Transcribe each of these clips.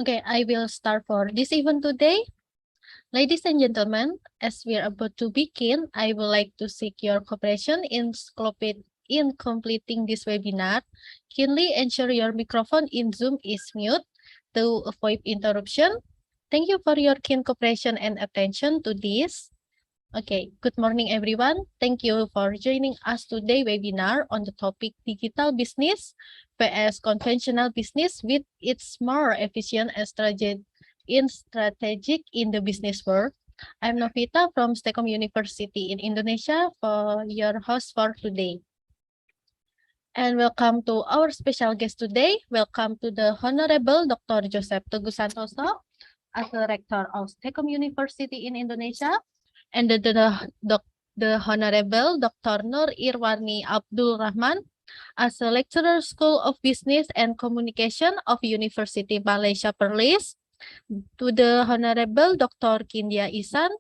Okay, I will start for this event today. Ladies and gentlemen, as we are about to begin, I would like to seek your cooperation in completing this webinar. Kindly ensure your microphone in Zoom is mute to avoid interruption. Thank you for your keen cooperation and attention to this. Okay, good morning everyone. Thank you for joining us today webinar on the topic digital business vs conventional business with its more efficient and strategic in the business world. I'm Novita from STEKOM University in Indonesia for your host for today. And welcome to our special guest today. Welcome to the Honorable Dr. Joseph Teguh Santoso as the Rector of STEKOM University in Indonesia, and the Honorable Dr. Nur Irwani Abdul Rahman as a lecturer School of Business and Communication of Universiti Malaysia Perlis, to the Honorable Dr. Kindya Issa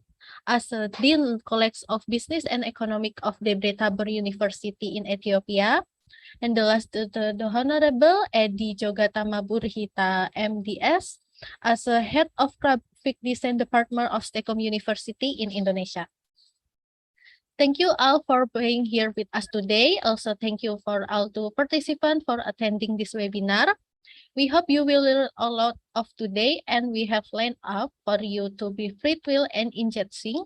as a Dean College of Business and Economic of Debre Tabor University in Ethiopia, and the last to the Honorable Jogatama Purhita M.Ds as a Head of Graphic Design Department of STEKOM University in Indonesia. Thank you all for being here with us today. Also, thank you for all the participants for attending this webinar. We hope you will learn a lot of today, and we have lined up for you to be free will and engaging.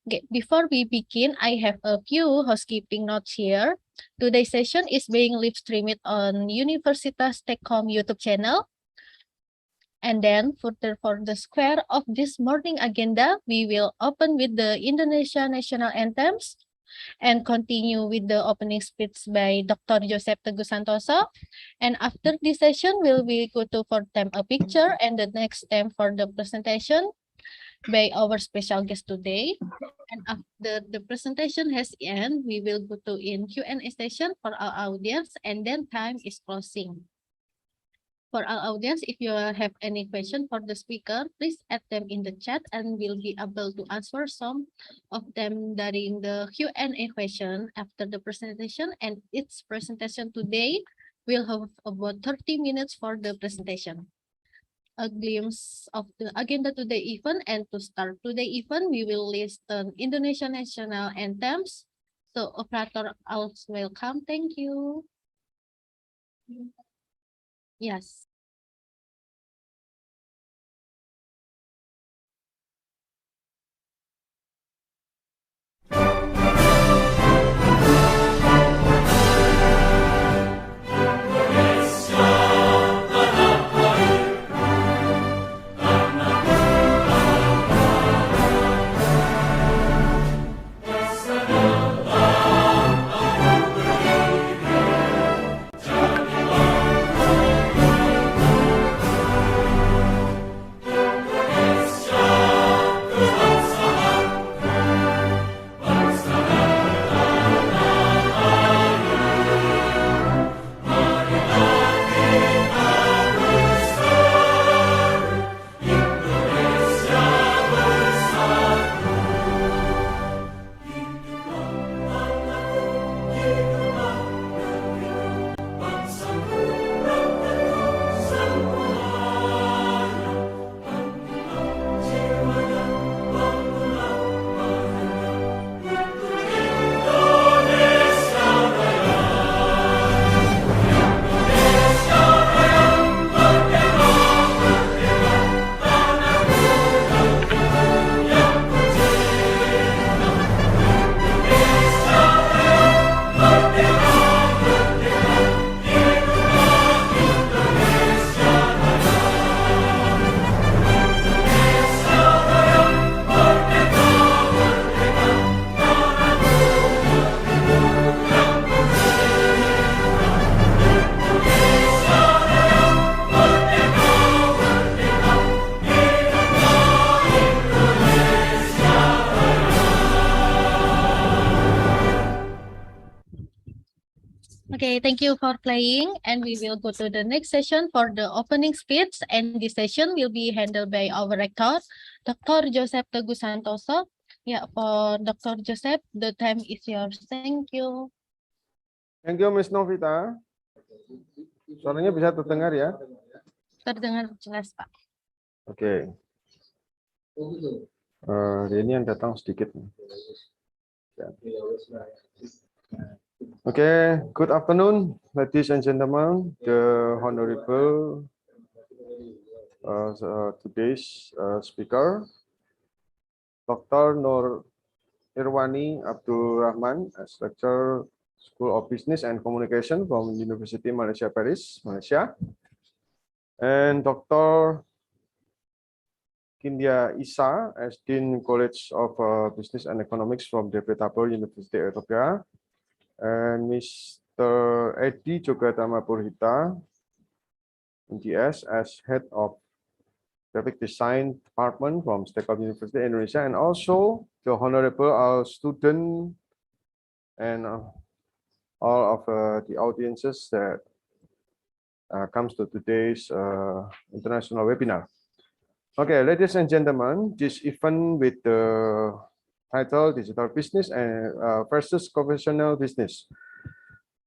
Okay, before we begin, I have a few housekeeping notes here. Today's session is being live streamed on Universitas STEKOM YouTube channel. And then further for the square of this morning agenda, we will open with the Indonesian national anthems and continue with the opening speech by Dr. Joseph Teguh Santoso. And after this session, we'll be go to for them a picture, and the next time for the presentation by our special guest today. And after the presentation has ended, we will go to in Q&A session for our audience, and then time is closing. For our audience, if you have any question for the speaker, please add them in the chat and we'll be able to answer some of them during the Q&A question after the presentation. And its presentation today will have about 30 minutes for the presentation. A glimpse of the agenda today event, and to start today event, we will listen Indonesian national anthems. So operator, also welcome. Thank you. Yes. Okay, thank you for playing, and we will go to the next session for the opening speech, and this session will be handled by our Rector, Dr. Joseph Teguh Santoso. Yeah, for Dr. Joseph, the time is yours. Thank you. Thank you, Ms. Novita. Suaranya bisa terdengar ya? Terdengar jelas, Pak. Oke. Ini yang datang sedikit. Okay, good afternoon, ladies and gentlemen, the honorable today's speaker, Dr. Nur Irwani Abdul Rahman, as Rector, School of Business and Communication from University Malaysia, Perlis, Malaysia, and Dr. Kindya Issa, as Dean College of Business and Economics from Debre, Tabor, Universiti, Ethiopia, and Mr. Jogatama Purhita, M.Ds, as Head of Graphic Design Department from STEKOM University, Indonesia, and also the honorable student and all of the audiences that comes to today's international webinar. Okay, ladies and gentlemen, this event with the title Digital Business and versus Conventional Business,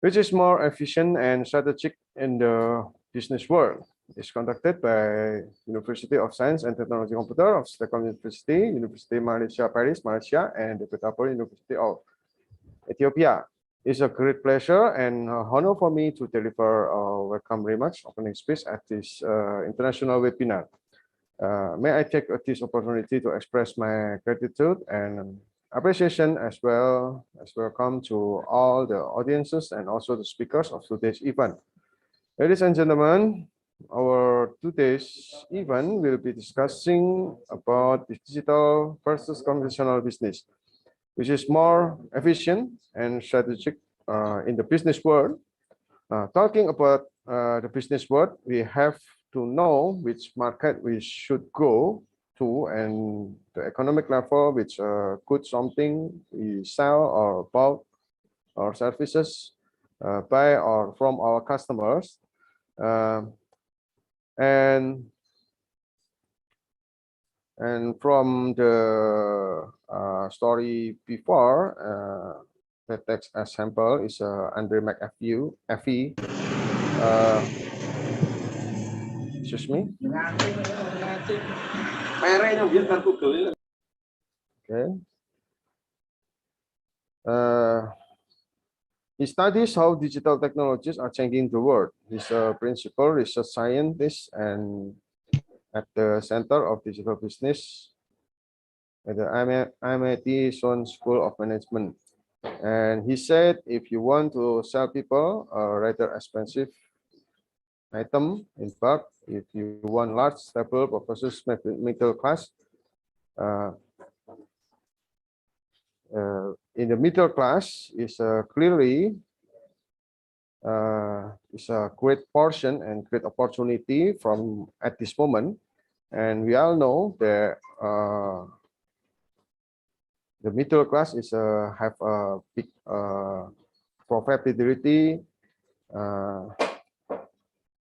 which is more efficient and strategic in the business world, is conducted by University of Science and Technology Computer of STEKOM University, University Malaysia, Paris, Malaysia, and the Tabor University of Ethiopia. It's a great pleasure and honor for me to deliver a welcome remarks opening speech at this international webinar. May I take this opportunity to express my gratitude and appreciation as well as welcome to all the audiences and also the speakers of today's event. Ladies and gentlemen, our today's event will be discussing about digital versus conventional business, which is more efficient and strategic in the business world. Talking about the business world, we have to know which market we should go to and the economic level, which good something we sell or buy our services by or from our customers. And from the story before, the text example is Andre McAfee. Excuse me. Okay. He studies how digital technologies are changing the world. He's a principal research scientist and at the Center of Digital Business at the MIT Sloan School of Management. And he said, if you want to sell people a rather expensive item, in fact, if you want large, stable, versus middle class, in the middle class is clearly is a great portion and great opportunity from at this moment. And we all know that the middle class is have a big profitability,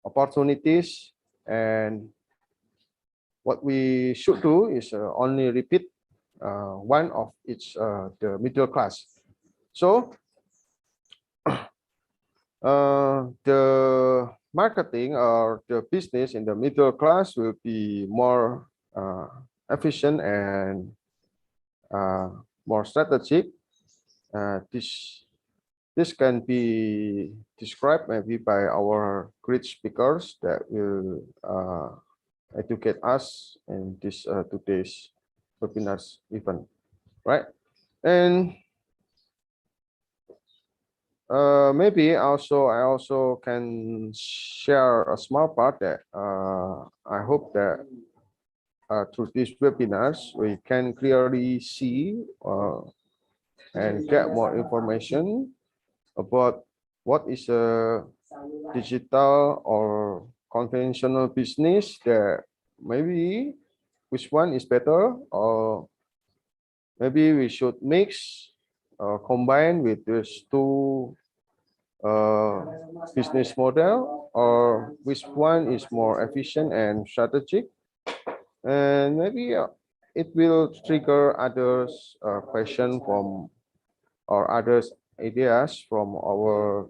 opportunities, and what we should do is only repeat one of each the middle class. So the marketing or the business in the middle class will be more efficient and more strategic. This can be described maybe by our great speakers that will educate us in this today's webinars event, right? And maybe I also can share a small part that I hope that through these webinars we can clearly see and get more information about what is a digital or conventional business, that maybe which one is better, or maybe we should mix combine with these two business model, or which one is more efficient and strategic. And maybe it will trigger others question from or others ideas from our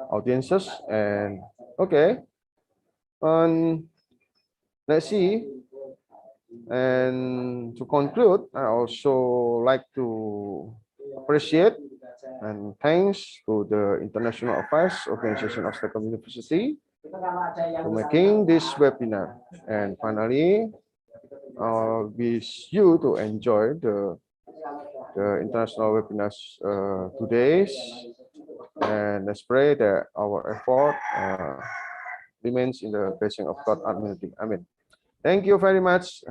audiences. And okay, let's see. And to conclude, I also like to appreciate and thanks to the International Affairs Organization of STEKOM University for making this webinar. And finally, I wish you to enjoy the international webinars today. And let's pray that our effort remains in the blessing of God Almighty. Amen. Thank you very much,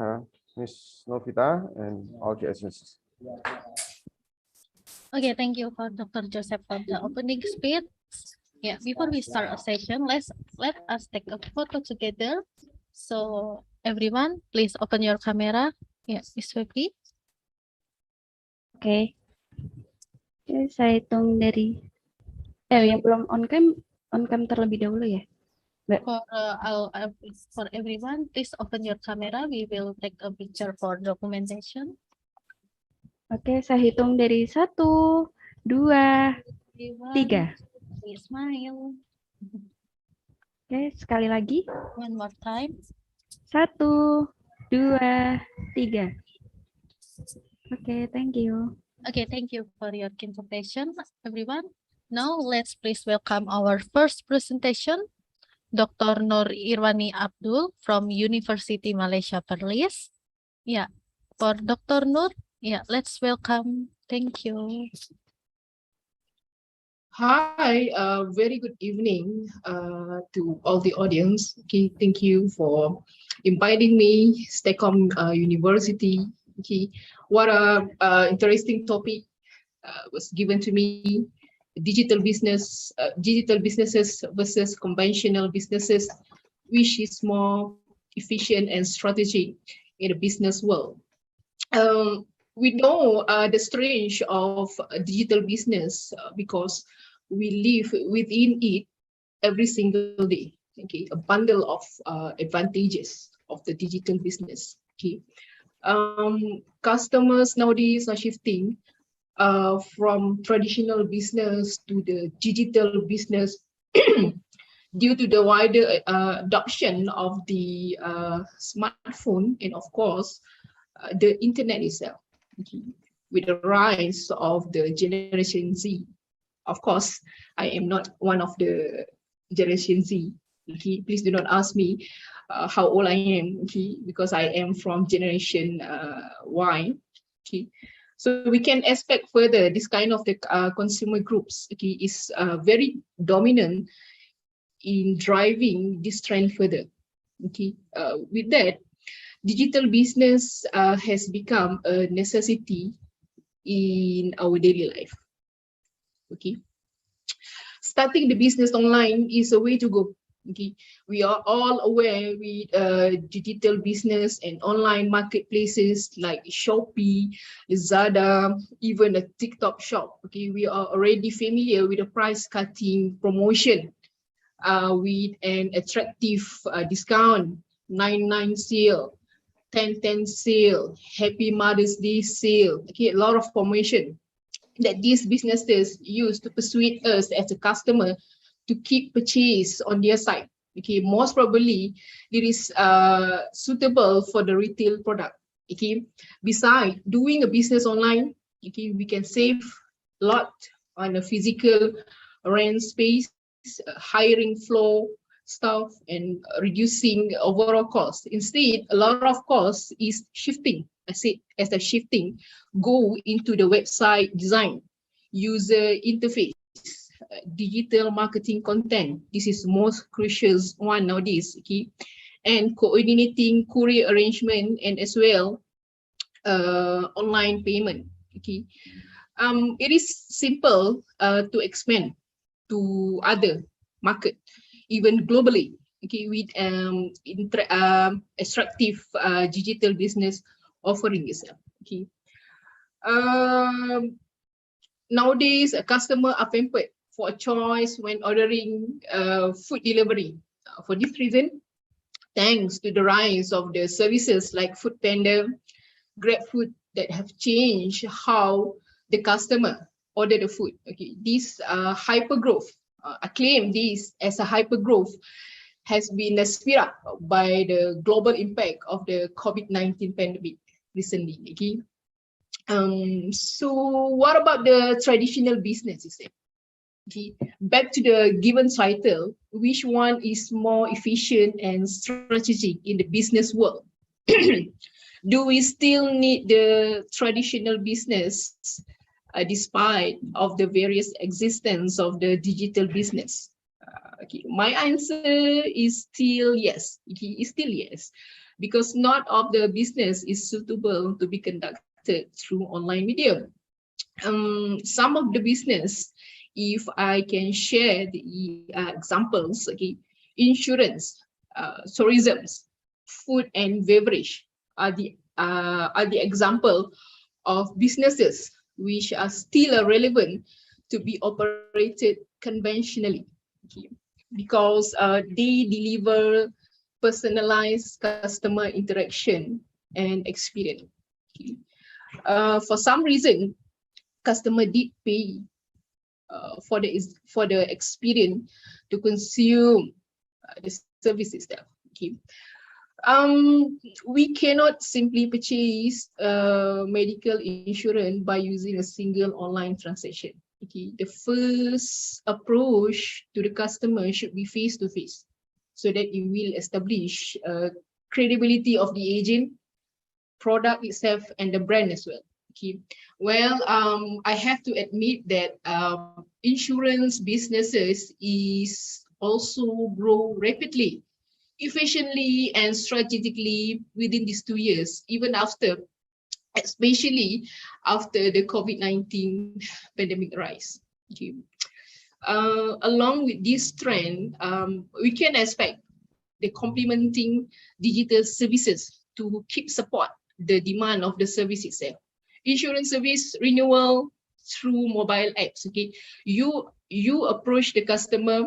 Ms. Novita and all the agencies. Okay, thank you for Dr. Joseph for the opening speech. Yeah, before we start a session, let us take a photo together. So everyone, please open your camera. Yeah, Miss Febi. Oke. Oke, saya hitung dari yang belum on cam terlebih dahulu ya. For everyone, please open your camera. We will take a picture for documentation. Oke, saya hitung dari 1, 2, 3. Please smile. Oke, sekali lagi. One more time. 1, 2, 3. Oke, thank you. Okay, thank you for your contribution, everyone. Now, let's please welcome our first presentation, Dr. Nur Irwani Abdul from Universiti Malaysia Perlis. Yeah, for Dr. Nur, yeah, let's welcome. Thank you. Hi, very good evening to all the audience. Okay, thank you for inviting me, STEKOM University. Okay, what a interesting topic was given to me. Digital businesses versus conventional businesses, which is more efficient and strategic in the business world. We know the strength of digital business because we live within it every single day. Okay, a bundle of advantages of the digital business. Okay, customers nowadays are shifting from traditional business to the digital business due to the wider adoption of the smartphone and of course the internet itself. Okay. With the rise of the Generation Z. Of course, I am not one of the Generation Z. Okay. Please do not ask me how old I am, okay, because I am from Generation Y. Okay. So we can expect further this kind of the consumer groups, okay, is very dominant in driving this trend further. Okay. With that, digital business has become a necessity in our daily life. Okay, starting the business online is a way to go. Okay, we are all aware with digital business and online marketplaces like Shopee, Lazada, even a TikTok shop. Okay, we are already familiar with the price cutting promotion with an attractive discount, 9.9 sale, 10.10 sale, Happy Mother's Day sale. Okay, a lot of promotion that these businesses use to persuade us as a customer to keep purchase on their site. Okay, most probably it is suitable for the retail product. Okay, besides doing a business online, okay, we can save a lot on a physical rent space, hiring flow, staff, and reducing overall cost. Instead, a lot of cost is shifting. I say as a shifting go into the website design, user interface, digital marketing content. This is most crucial one nowadays. Okay, and coordinating courier arrangement and as well online payment. Okay, it is simple to expand to other market, even globally. Okay, with attractive digital business offering itself. Okay, nowadays a customer are pampered for a choice when ordering food delivery. For this reason, thanks to the rise of the services like Food Panda, GrabFood that have changed how the customer order the food. Okay, this hyper growth acclaim this as a hypergrowth has been sped up by the global impact of the COVID-19 pandemic recently. Okay. So what about the traditional businesses? Okay. Back to the given title, which one is more efficient and strategic in the business world? Do we still need the traditional business despite of the various existence of the digital business? Okay, my answer is still yes. Okay, is still yes, because not all the business is suitable to be conducted through online medium. Some of the business, if I can share the examples, okay, insurance, tourism, food and beverage are the example of businesses which are still relevant to be operated conventionally, okay, because they deliver personalized customer interaction and experience. Okay. For some reason, customer did pay for the experience to consume the services there. Okay. We cannot simply purchase medical insurance by using a single online transaction. Okay, the first approach to the customer should be face to face, so that it will establish credibility of the agent, product itself, and the brand as well. Okay, well, I have to admit that insurance businesses is also grow rapidly, efficiently and strategically within these 2 years, even after, especially after the COVID-19 pandemic rise. Okay. Along with this trend, we can expect the complementing digital services to keep support the demand of the service itself. Insurance service renewal through mobile apps. Okay, you approach the customer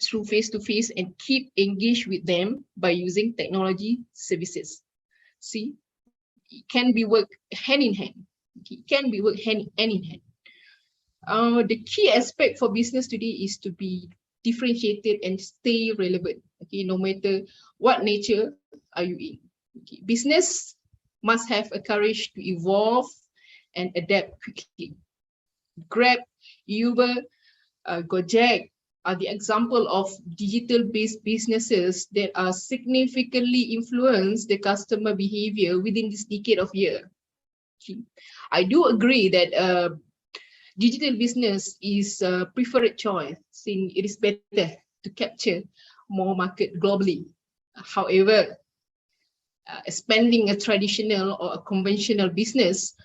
through face-to-face and keep engaged with them by using technology services. See, it can be worked hand in hand. It can be worked hand in hand. The key aspect for business today is to be differentiated and stay relevant. Okay, no matter what nature are you in. Okay, business must have a courage to evolve and adapt quickly. Grab, Uber, Gojek are the example of digital-based businesses that are significantly influence the customer behavior within this decade of year. Okay. I do agree that digital business is a preferred choice, since it is better to capture more market globally. However, expanding a traditional or a conventional business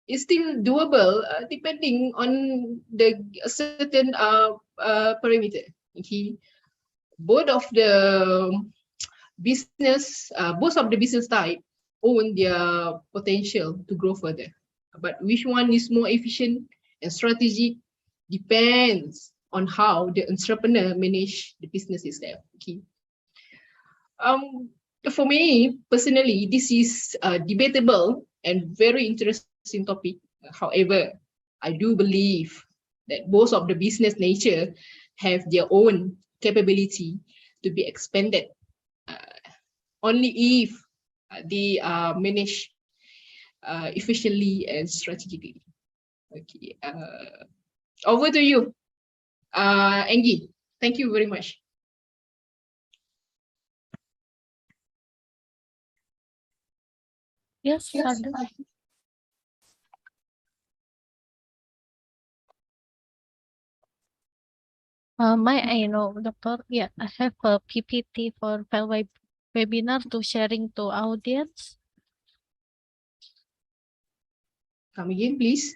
is still doable, depending on the certain parameter. Okay, both of the business type own their potential to grow further, but which one is more efficient and strategic depends on how the entrepreneur manage the business itself. Okay. For me personally, this is debatable and very interesting topic. However, I do believe that both of the business nature have their own capability to be expanded only if they are managed efficiently and strategically. Okay, over to you, Angie. Thank you very much. Yes, Abdul. I know, Doctor. Yeah, I have a PPT for file webinar to sharing to audience. Come again, please.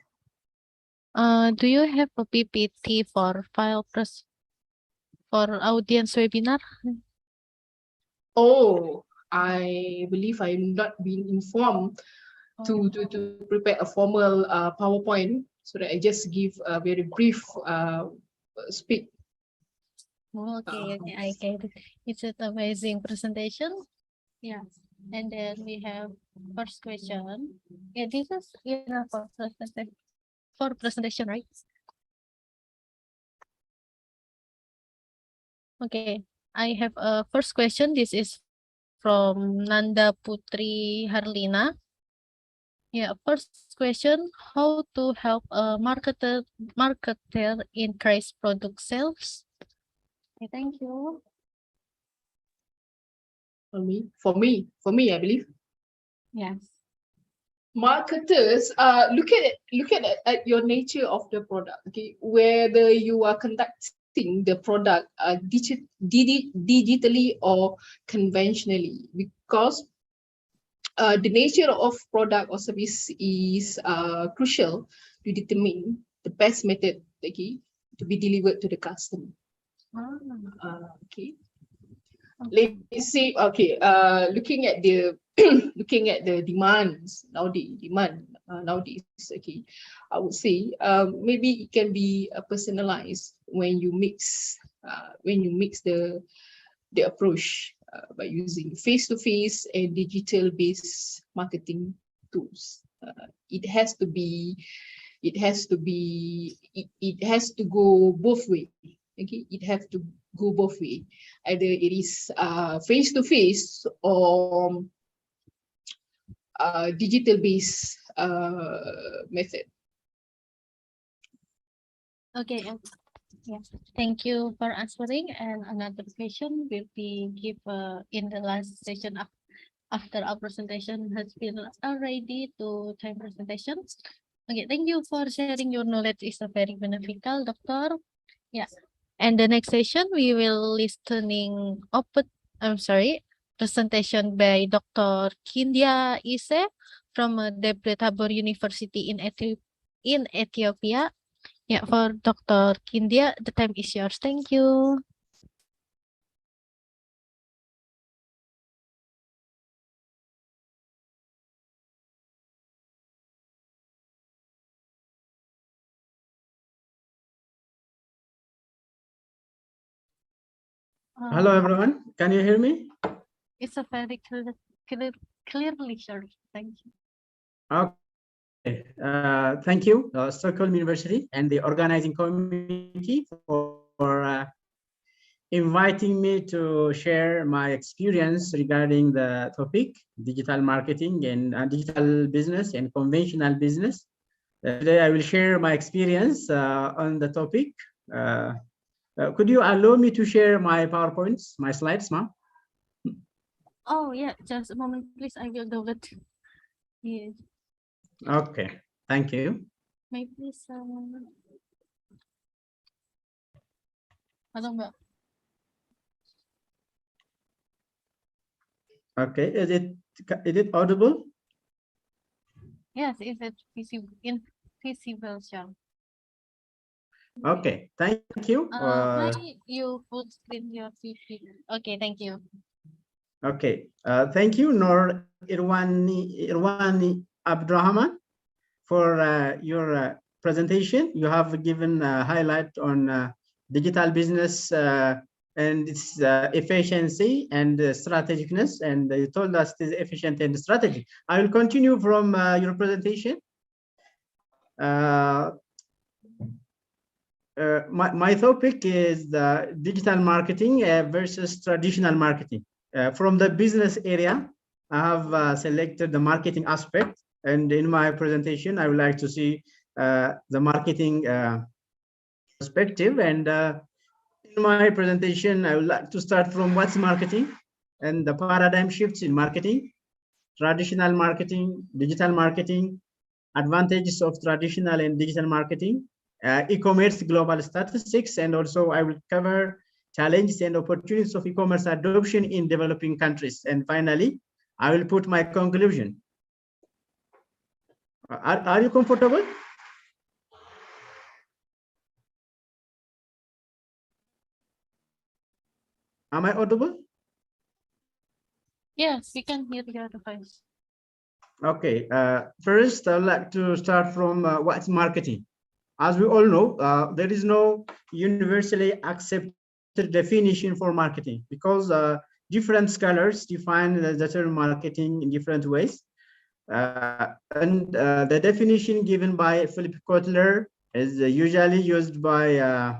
Do you have a PPT for file press for audience webinar? Oh, I believe I'm not being informed to prepare a formal PowerPoint, so that I just give a very brief speak. Okay, I get it. It's an amazing presentation. Yeah, and then we have first question. Yeah, this is enough for presentation, right? Okay, I have a first question. This is from Nanda Putri Harlina. Yeah, first question, how to help a marketer increase product sales? Okay, thank you. For me, I believe Yes. marketers look at your nature of the product. Okay, whether you are conducting the product digitally or conventionally, because the nature of product or service is crucial to determine the best method, okay, to be delivered to the customer. Okay. Okay. Let's say, okay, looking at the looking at the demands nowadays, okay, I would say maybe it can be personalized when you mix the approach by using face-to-face and digital-based marketing tools. It has to go both way. Okay, it has to go both way. Either it is face-to-face or digital-based method. Okay. Yeah. Thank you for answering. And another question will be give in the last session after our presentation has been already to time presentation. Okay, thank you for sharing your knowledge. Is a very beneficial, Doctor. Yeah. And the next session we will presentation by Dr. Kindya Issa from Debre Tabor University in Ethiopia. Yeah, for Dr. Kindya, the time is yours. Thank you. Hello, everyone. Can you hear me? It's a very clearly, sir. Thank you. Okay. Thank you, Stockholm University and the organizing committee for inviting me to share my experience regarding the topic, digital marketing and digital business and conventional business. Today, I will share my experience on the topic. Could you allow me to share my PowerPoints, my slides, ma'am? Oh, yeah, just a moment, please. I will do it. Yes. Okay, thank you. May please, Mbak? Okay, is it audible? Yes, is it visible, sir? Okay, thank you. May you put screen your PC? Okay, thank you. Okay, thank you, Nor Irwani Abdurrahman, for your presentation. You have given a highlight on digital business and its efficiency and strategicness, and you told us it is efficient and strategic. I will continue from your presentation. My topic is the digital marketing versus traditional marketing. From the business area, I have selected the marketing aspect, and in my presentation, I would like to see the marketing perspective. And in my presentation, I would like to start from what's marketing and the paradigm shifts in marketing, traditional marketing, digital marketing, advantages of traditional and digital marketing, e-commerce global statistics, and also I will cover challenges and opportunities of e-commerce adoption in developing countries. And finally, I will put my conclusion. Are you comfortable? Am I audible? Yes, we can hear your voice. Okay, first I'd like to start from what's marketing. As we all know, there is no universally accepted definition for marketing because different scholars define the term marketing in different ways. And the definition given by Philip Kotler is usually used by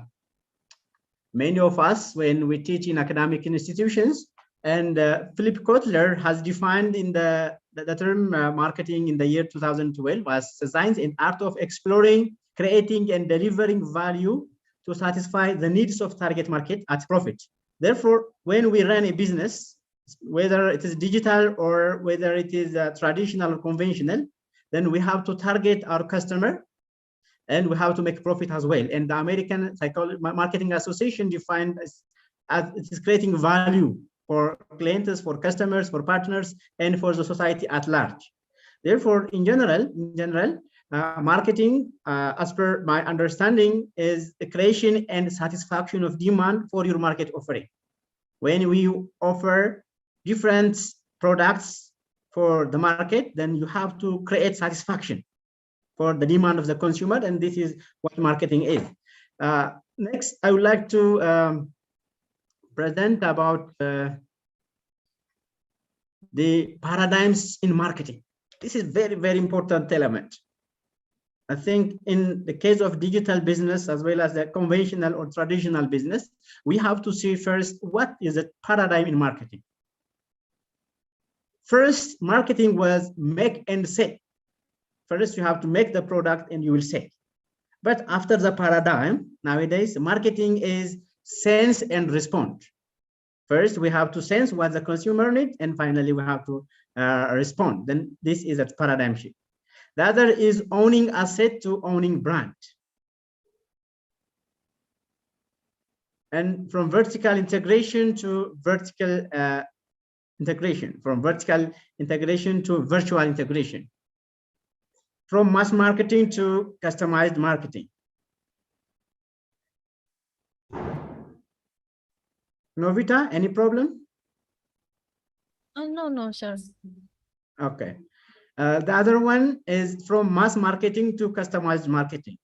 many of us when we teach in academic institutions. And Philip Kotler has defined in the term marketing in the year 2012 as the science and art of exploring, creating, and delivering value to satisfy the needs of target market at profit. Therefore, when we run a business, whether it is digital or whether it is traditional or conventional, then we have to target our customer and we have to make profit as well. And the American Marketing Association defined as it is creating value for clients, for customers, for partners, and for the society at large. Therefore, in general, marketing, as per my understanding, is the creation and satisfaction of demand for your market offering. When we offer different products for the market, then you have to create satisfaction for the demand of the consumer, and this is what marketing is. Next, I would like to present about the paradigms in marketing. This is very, very important element. I think in the case of digital business, as well as the conventional or traditional business, we have to see first, what is the paradigm in marketing? First, marketing was make and sell. First, you have to make the product and you will sell. But after the paradigm, nowadays, marketing is sense and respond. First, we have to sense what the consumer needs, and finally, we have to respond. Then this is a paradigm shift. The other is owning asset to owning brand. And from vertical integration to vertical integration, from vertical integration to virtual integration, from mass marketing to customized marketing. Novita, any problem? No, sir. Okay. The other one is from mass marketing to customized marketing.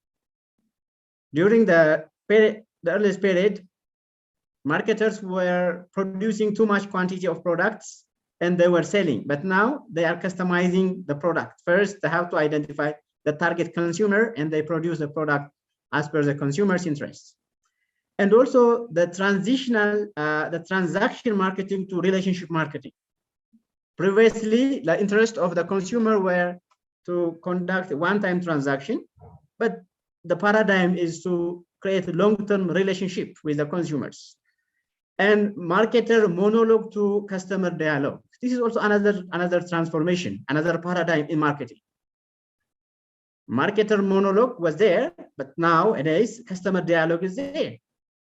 During the earliest period, marketers were producing too much quantity of products and they were selling, but now they are customizing the product. First, they have to identify the target consumer and they produce the product as per the consumer's interests. And also the transaction marketing to relationship marketing. Previously, the interest of the consumer were to conduct a one-time transaction, but the paradigm is to create a long-term relationship with the consumers. And marketer monologue to customer dialogue. This is also another transformation, another paradigm in marketing. Marketer monologue was there, but nowadays customer dialogue is there.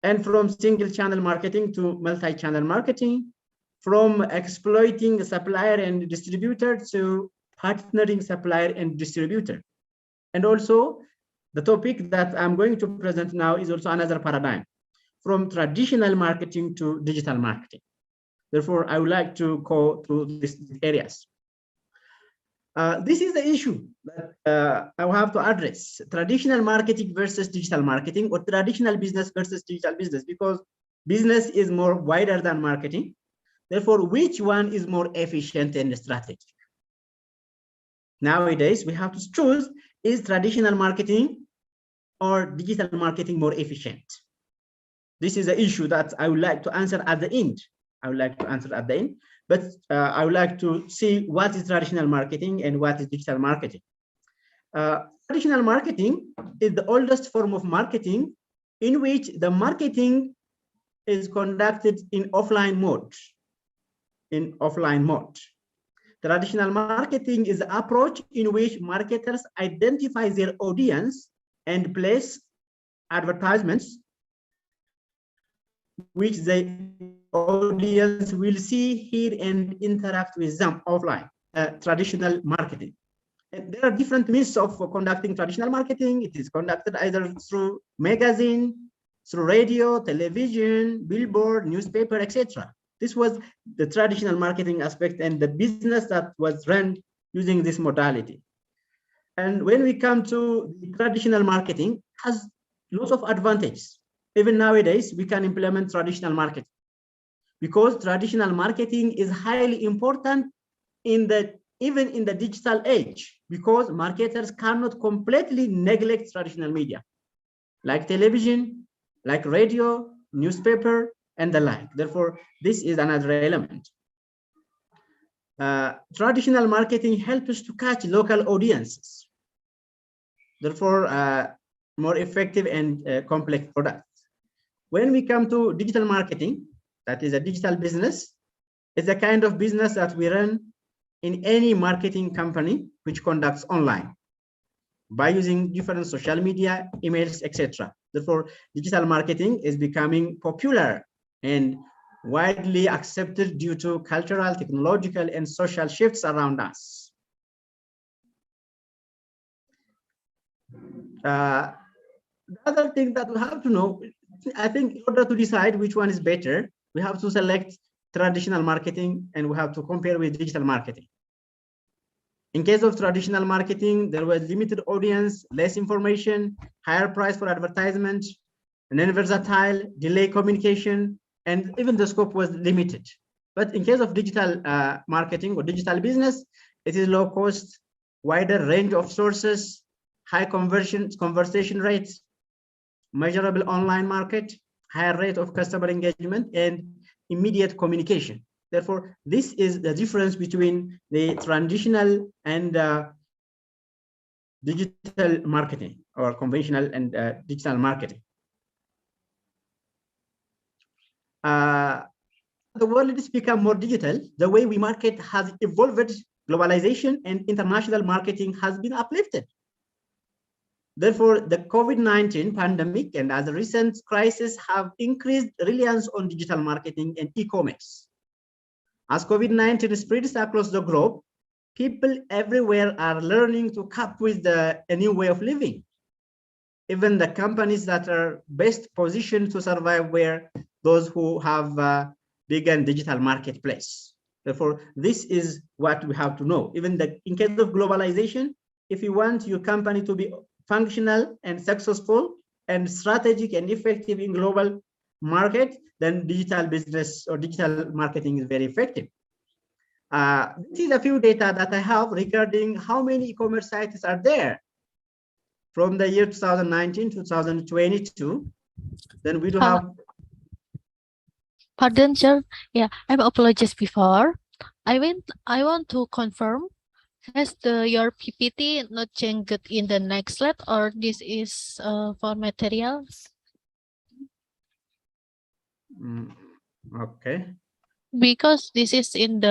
And from single channel marketing to multi-channel marketing, from exploiting supplier and distributor to partnering supplier and distributor. And also the topic that I'm going to present now is also another paradigm, from traditional marketing to digital marketing. Therefore, I would like to go through these areas. This is the issue that I will have to address: traditional marketing versus digital marketing, or traditional business versus digital business, because business is more wider than marketing. Therefore, which one is more efficient and strategic? Nowadays, we have to choose, is traditional marketing or digital marketing more efficient? This is an issue that I would like to answer at the end. But I would like to see what is traditional marketing and what is digital marketing. Traditional marketing is the oldest form of marketing in which the marketing is conducted in offline mode. Traditional marketing is the approach in which marketers identify their audience and place advertisements which the audience will see, hear, and interact with them offline. Traditional marketing. And there are different means of conducting traditional marketing. It is conducted either through magazine, through radio, television, billboard, newspaper, etc. This was the traditional marketing aspect and the business that was run using this modality. And when we come to the traditional marketing, it has lots of advantages. Even nowadays, we can implement traditional marketing because traditional marketing is highly important even in the digital age, because marketers cannot completely neglect traditional media like television, like radio, newspaper, and the like. Therefore, this is another element. Traditional marketing helps us to catch local audiences. Therefore, more effective and complex products. When we come to digital marketing, that is a digital business, it's a kind of business that we run in any marketing company which conducts online by using different social media, emails, etc. Therefore, digital marketing is becoming popular and widely accepted due to cultural, technological, and social shifts around us. The other thing that we have to know, I think in order to decide which one is better, we have to select traditional marketing and we have to compare with digital marketing. In case of traditional marketing, there was limited audience, less information, higher price for advertisement, and then versatile, delay communication, and even the scope was limited. But in case of digital marketing or digital business, it is low cost, wider range of sources, high conversion rates, measurable online market, higher rate of customer engagement, and immediate communication. Therefore, this is the difference between the traditional and digital marketing, or conventional and digital marketing. The world has become more digital. The way we market has evolved. Globalization and international marketing has been uplifted. Therefore, the COVID-19 pandemic and as a recent crisis have increased reliance on digital marketing and e-commerce. As COVID-19 spreads across the globe, people everywhere are learning to cope with a new way of living. Even the companies that are best positioned to survive were those who have begun digital marketplace. Therefore, this is what we have to know. Even in case of globalization, if you want your company to be functional and successful and strategic and effective in global market, then digital business or digital marketing is very effective. This is a few data that I have regarding how many e-commerce sites are there from the year 2019 to 2022. Then we do have. Pardon, sir. Yeah, I apologize before. I want to confirm. Has your PPT not changed in the next slide, or this is for materials? Okay. Because this is in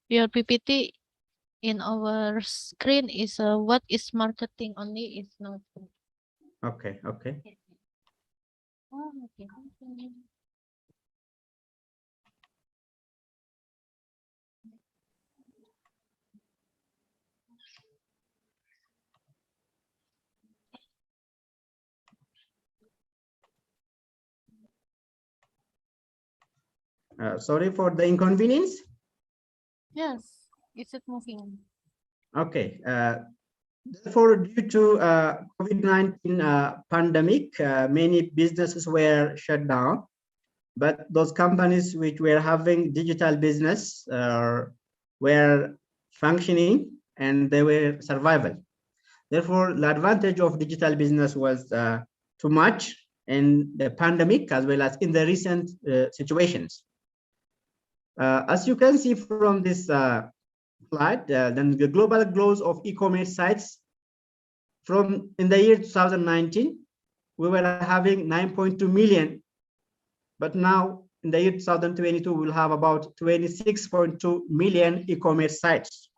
your PPT in our screen is what is marketing only is not. Okay. Okay. Oh, okay. Sorry for the inconvenience. Yes, is it moving? Okay. Therefore, due to COVID-19 pandemic, many businesses were shut down, but those companies which were having digital business were functioning and they were survival. Therefore, the advantage of digital business was too much in the pandemic as well as in the recent situations. As you can see from this slide, then the global growth of e-commerce sites from in the year 2019, we were having 9.2 million, but now in the year 2022, we'll have about 26.2 million e-commerce sites.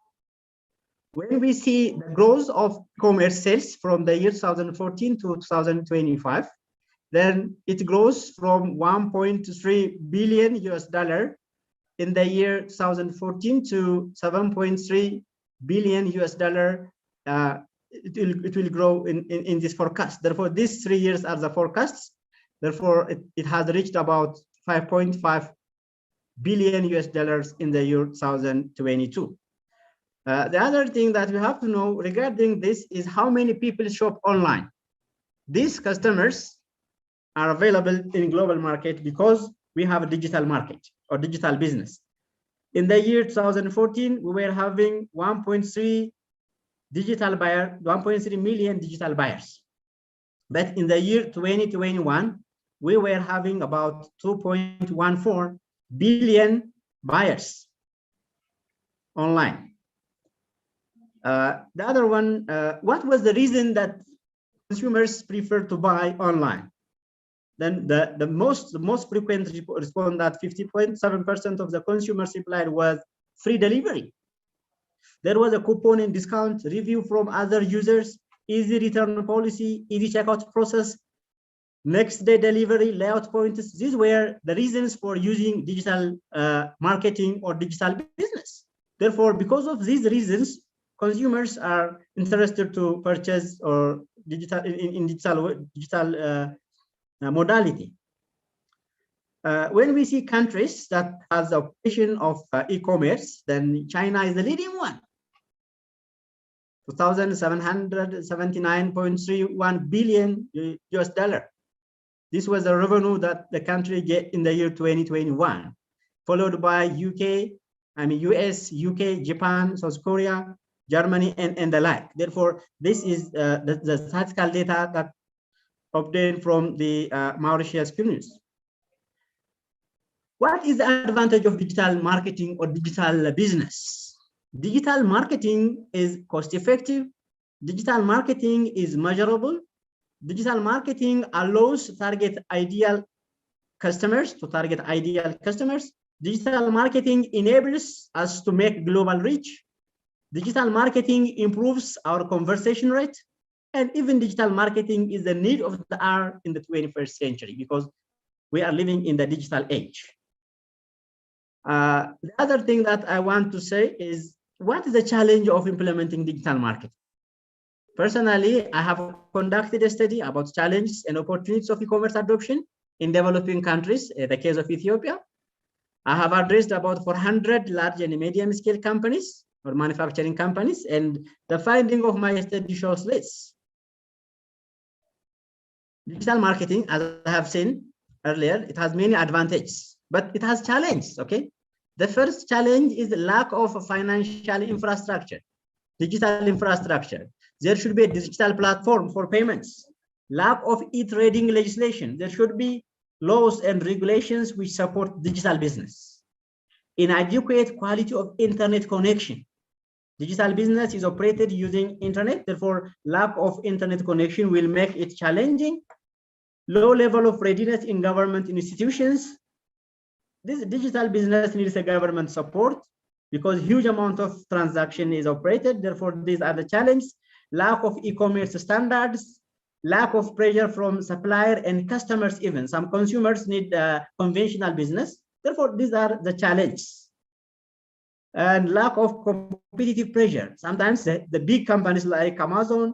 When we see the growth of e-commerce sales from the year 2014 to 2025, then it grows from $1.3 billion in the year 2014 to $7.3 billion. It will grow in this forecast. Therefore, these 3 years are the forecasts. Therefore, it has reached about $5.5 billion in the year 2022. The other thing that we have to know regarding this is how many people shop online. These customers are available in global market because we have a digital market or digital business. In the year 2014, we were having 1.3 million digital buyers. But in the year 2021, we were having about 2.14 billion buyers online. The other one, what was the reason that consumers prefer to buy online? Then the most frequent response, that 50.7% of the consumers replied, was free delivery. There was a coupon and discount, review from other users, easy return policy, easy checkout process, next day delivery, layout pointers. These were the reasons for using digital marketing or digital business. Therefore, because of these reasons, consumers are interested to purchase or digital modality. When we see countries that has the operation of e-commerce, then China is the leading one. 2,779.31 billion US dollar. This was the revenue that the country get in the year 2021, followed by US, UK, Japan, South Korea, Germany, and the like. Therefore, this is the statistical data that obtained from the Mauritius News. What is the advantage of digital marketing or digital business? Digital marketing is cost-effective. Digital marketing is measurable. Digital marketing allows to target ideal customers. Digital marketing enables us to make global reach. Digital marketing improves our conversation rate. And even digital marketing is the need of the hour in the 21st century because we are living in the digital age. The other thing that I want to say is, what is the challenge of implementing digital marketing? Personally, I have conducted a study about challenges and opportunities of e-commerce adoption in developing countries, in the case of Ethiopia. I have addressed about 400 large and medium scale companies or manufacturing companies, and the finding of my study shows this. Digital marketing, as I have seen earlier, it has many advantages, but it has challenges, okay? The first challenge is the lack of financial infrastructure, digital infrastructure. There should be a digital platform for payments, lack of e-trading legislation. There should be laws and regulations which support digital business. Inadequate quality of internet connection. Digital business is operated using internet, therefore lack of internet connection will make it challenging. Low level of readiness in government institutions. This digital business needs a government support because huge amount of transaction is operated. Therefore, these are the challenges. Lack of e-commerce standards, lack of pressure from supplier and customers even. Some consumers need conventional business. Therefore, these are the challenges. And lack of competitive pressure. Sometimes the big companies like Amazon,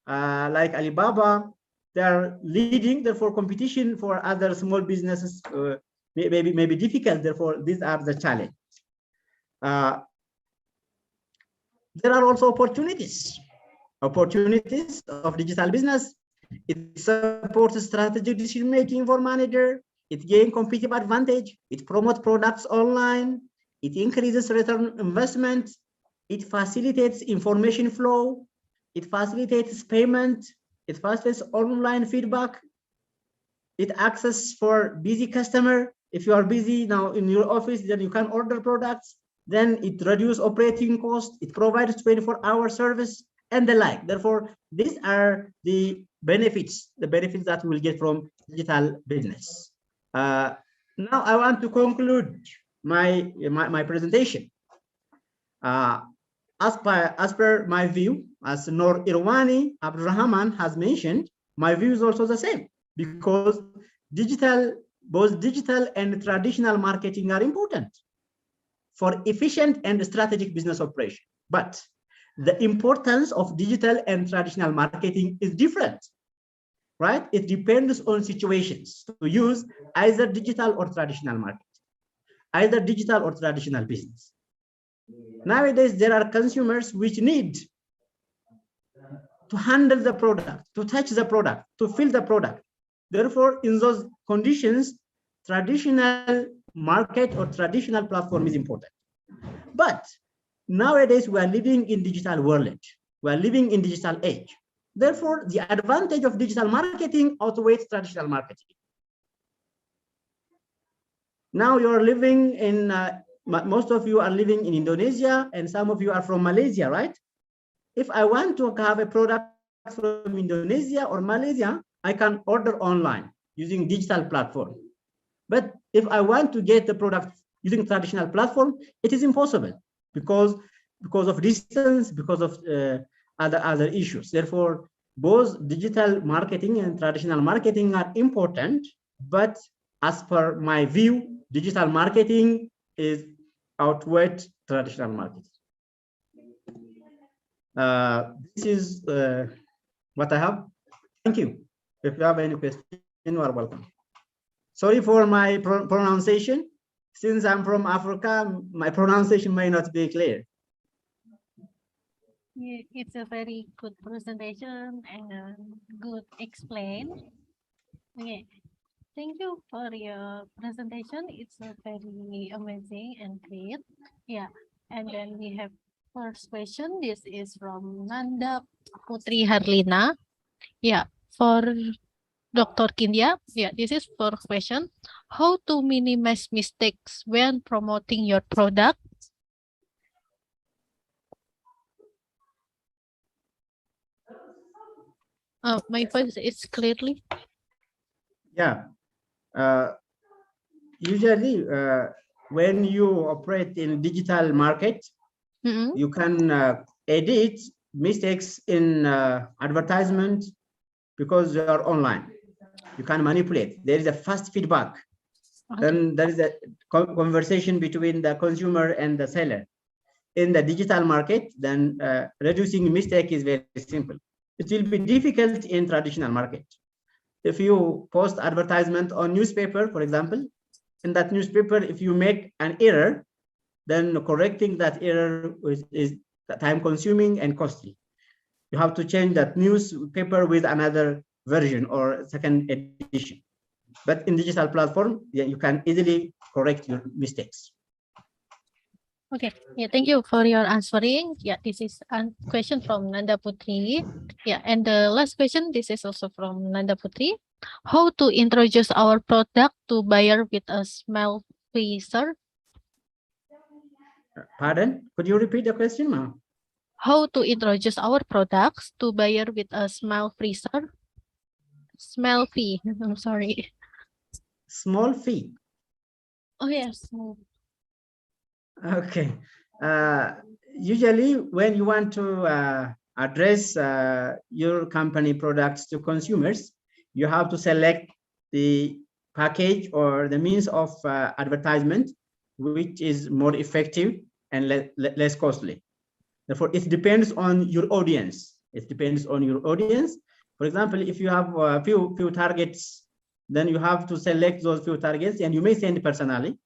like Alibaba, they are leading, therefore competition for other small businesses may be difficult. Therefore, these are the challenges. There are also opportunities of digital business. It supports strategic decision making for manager. It gains competitive advantage. It promotes products online. It increases return investment. It facilitates information flow. It facilitates payment. It facilitates online feedback. It access for busy customer. If you are busy now in your office, then you can order products. Then it reduces operating cost. It provides 24-hour service and the like. Therefore, these are the benefits that we will get from digital business. Now I want to conclude my presentation. As per my view, as Nor Irwani Abdul Rahman has mentioned, my view is also the same, because both digital and traditional marketing are important for efficient and strategic business operation. But the importance of digital and traditional marketing is different, right? It depends on situations to use either digital or traditional marketing, either digital or traditional business. Nowadays, there are consumers which need to handle the product, to touch the product, to feel the product. Therefore, in those conditions, traditional market or traditional platform is important. But nowadays, we are living in digital world. We are living in digital age. Therefore, the advantage of digital marketing outweighs traditional marketing. Now you're living in, most of you are living in Indonesia and some of you are from Malaysia, right? If I want to have a product from Indonesia or Malaysia, I can order online using digital platform. But if I want to get the product using traditional platform, it is impossible because of distance, because of other issues. Therefore, both digital marketing and traditional marketing are important, but as per my view, digital marketing is outweighed traditional marketing. This is what I have. Thank you. If you have any question, you are welcome. Sorry for my pronunciation. Since I'm from Africa, my pronunciation may not be clear. Yeah, it's a very good presentation and good explain. Okay, thank you for your presentation. It's a very amazing and great. Yeah, and then we have first question. This is from Nanda Putri Harlina. Yeah, for Dr. Kindya. Yeah, this is first question. How to minimize mistakes when promoting your product? My voice is clearly. Yeah. Usually, when you operate in digital market, you can edit mistakes in advertisement because you are online. You can manipulate. There is a fast feedback. Okay. Then there is a conversation between the consumer and the seller. In the digital market, then reducing mistake is very simple. It will be difficult in traditional market. If you post advertisement on newspaper, for example, in that newspaper, if you make an error, then correcting that error is time consuming and costly. You have to change that newspaper with another version or second edition. But in digital platform, yeah, you can easily correct your mistakes. Okay. Yeah, thank you for your answering. Yeah, this is a question from Nanda Putri. Yeah, and the last question, this is also from Nanda Putri. How to introduce our product to buyer with a small freezer? Pardon? Could you repeat the question, ma'am? How to introduce our products to buyer with a small freezer? Small fee. I'm sorry. Small fee. Oh yes. Okay. Usually, when you want to address your company products to consumers, you have to select the package or the means of advertisement which is more effective and less costly. Therefore, it depends on your audience. It depends on your audience. For example, if you have a few targets, then you have to select those few targets, and you may send personally.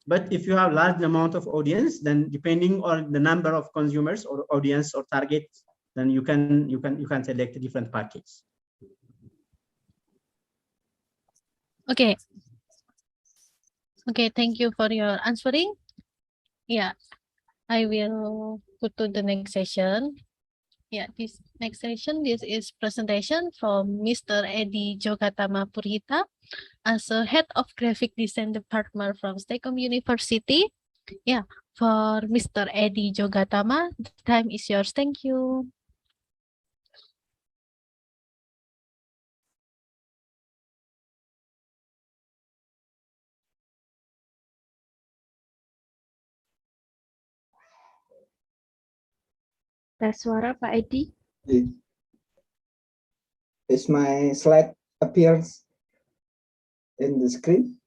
But if you have large amount of audience, then depending on the number of consumers or audience or targets, then you can select a different package. Okay. Okay, thank you for your answering. Yeah, I will go to the next session. Yeah, this next session, this is presentation from Mr. Eddie Jogatama Purhita as a head of graphic design department from STEKOM University. Yeah, for Mr. Eddie Jogatama, the time is yours. Thank you. Tes suara Pak Edi. Is my slide appears in the screen?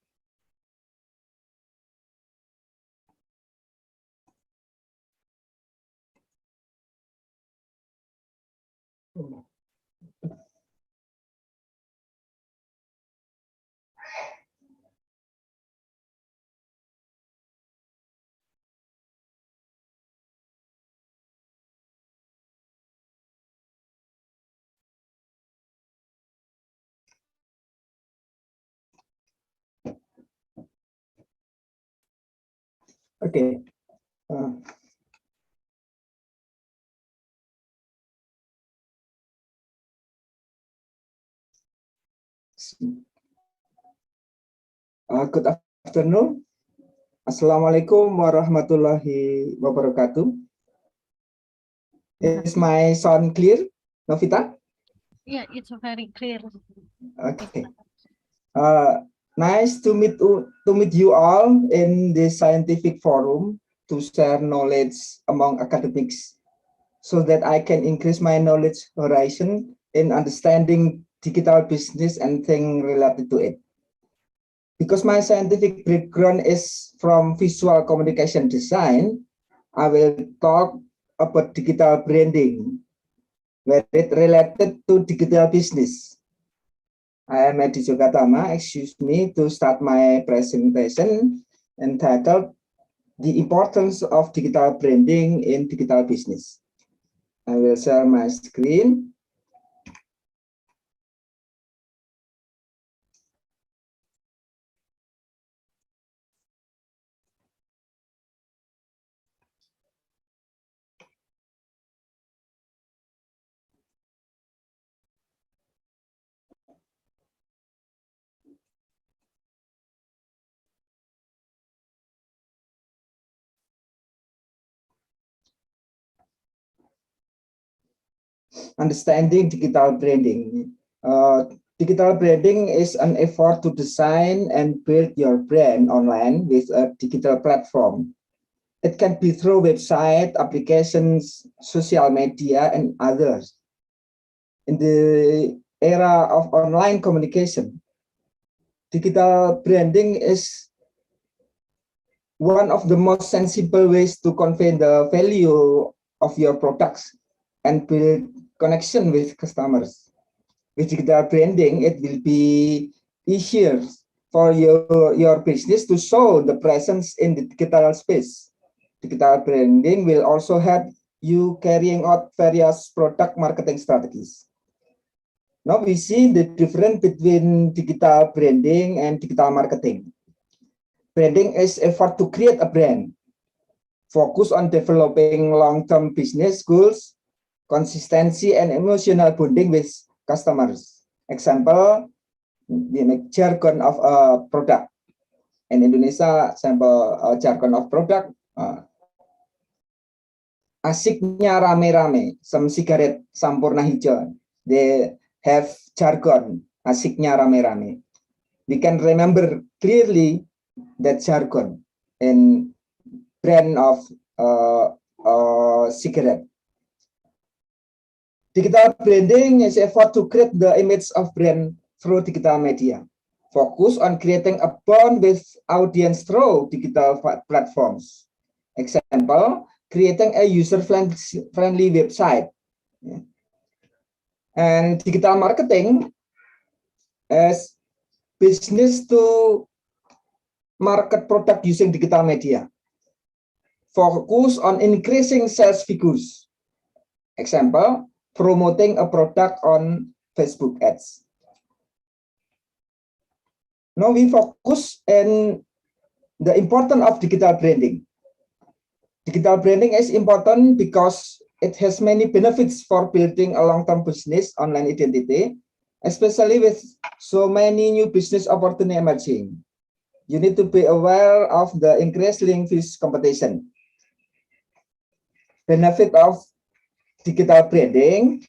Okay. Good afternoon. Assalamualaikum warahmatullahi wabarakatuh. Is my sound clear, Novita? Yeah, it's very clear. Okay. Nice to meet you all in this scientific forum to share knowledge among academics, so that I can increase my knowledge horizon in understanding digital business and things related to it. Because my scientific background is from visual communication design, I will talk about digital branding, where it related to digital business. I am at Jogatama, excuse me, to start my presentation entitled The Importance of Digital Branding in Digital Business. I will share my screen. Understanding digital branding. Digital branding is an effort to design and build your brand online with a digital platform. It can be through website, applications, social media, and others. In the era of online communication, digital branding is one of the most sensible ways to convey the value of your products and build connection with customers. With digital branding, it will be easier for your business to show the presence in the digital space. Digital branding will also help you carrying out various product marketing strategies. Now we see the difference between digital branding and digital marketing. Branding is effort to create a brand, focus on developing long-term business goals, consistency, and emotional bonding with customers. Example, the jargon of a product. In Indonesia, sample jargon of product. Asiknya rame-rame, some cigarette sampurna hijau. They have jargon, asiknya rame-rame. We can remember clearly that jargon in brand of cigarette. Digital branding is effort to create the image of brand through digital media. Focus on creating a bond with audience through digital platforms. Example, creating a user-friendly website. And digital marketing as business to market product using digital media. Focus on increasing sales figures. Example, promoting a product on Facebook ads. Now we focus on the importance of digital branding. Digital branding is important because it has many benefits for building a long-term business online identity, especially with so many new business opportunities emerging. You need to be aware of the increasing fish competition. Benefit of digital branding.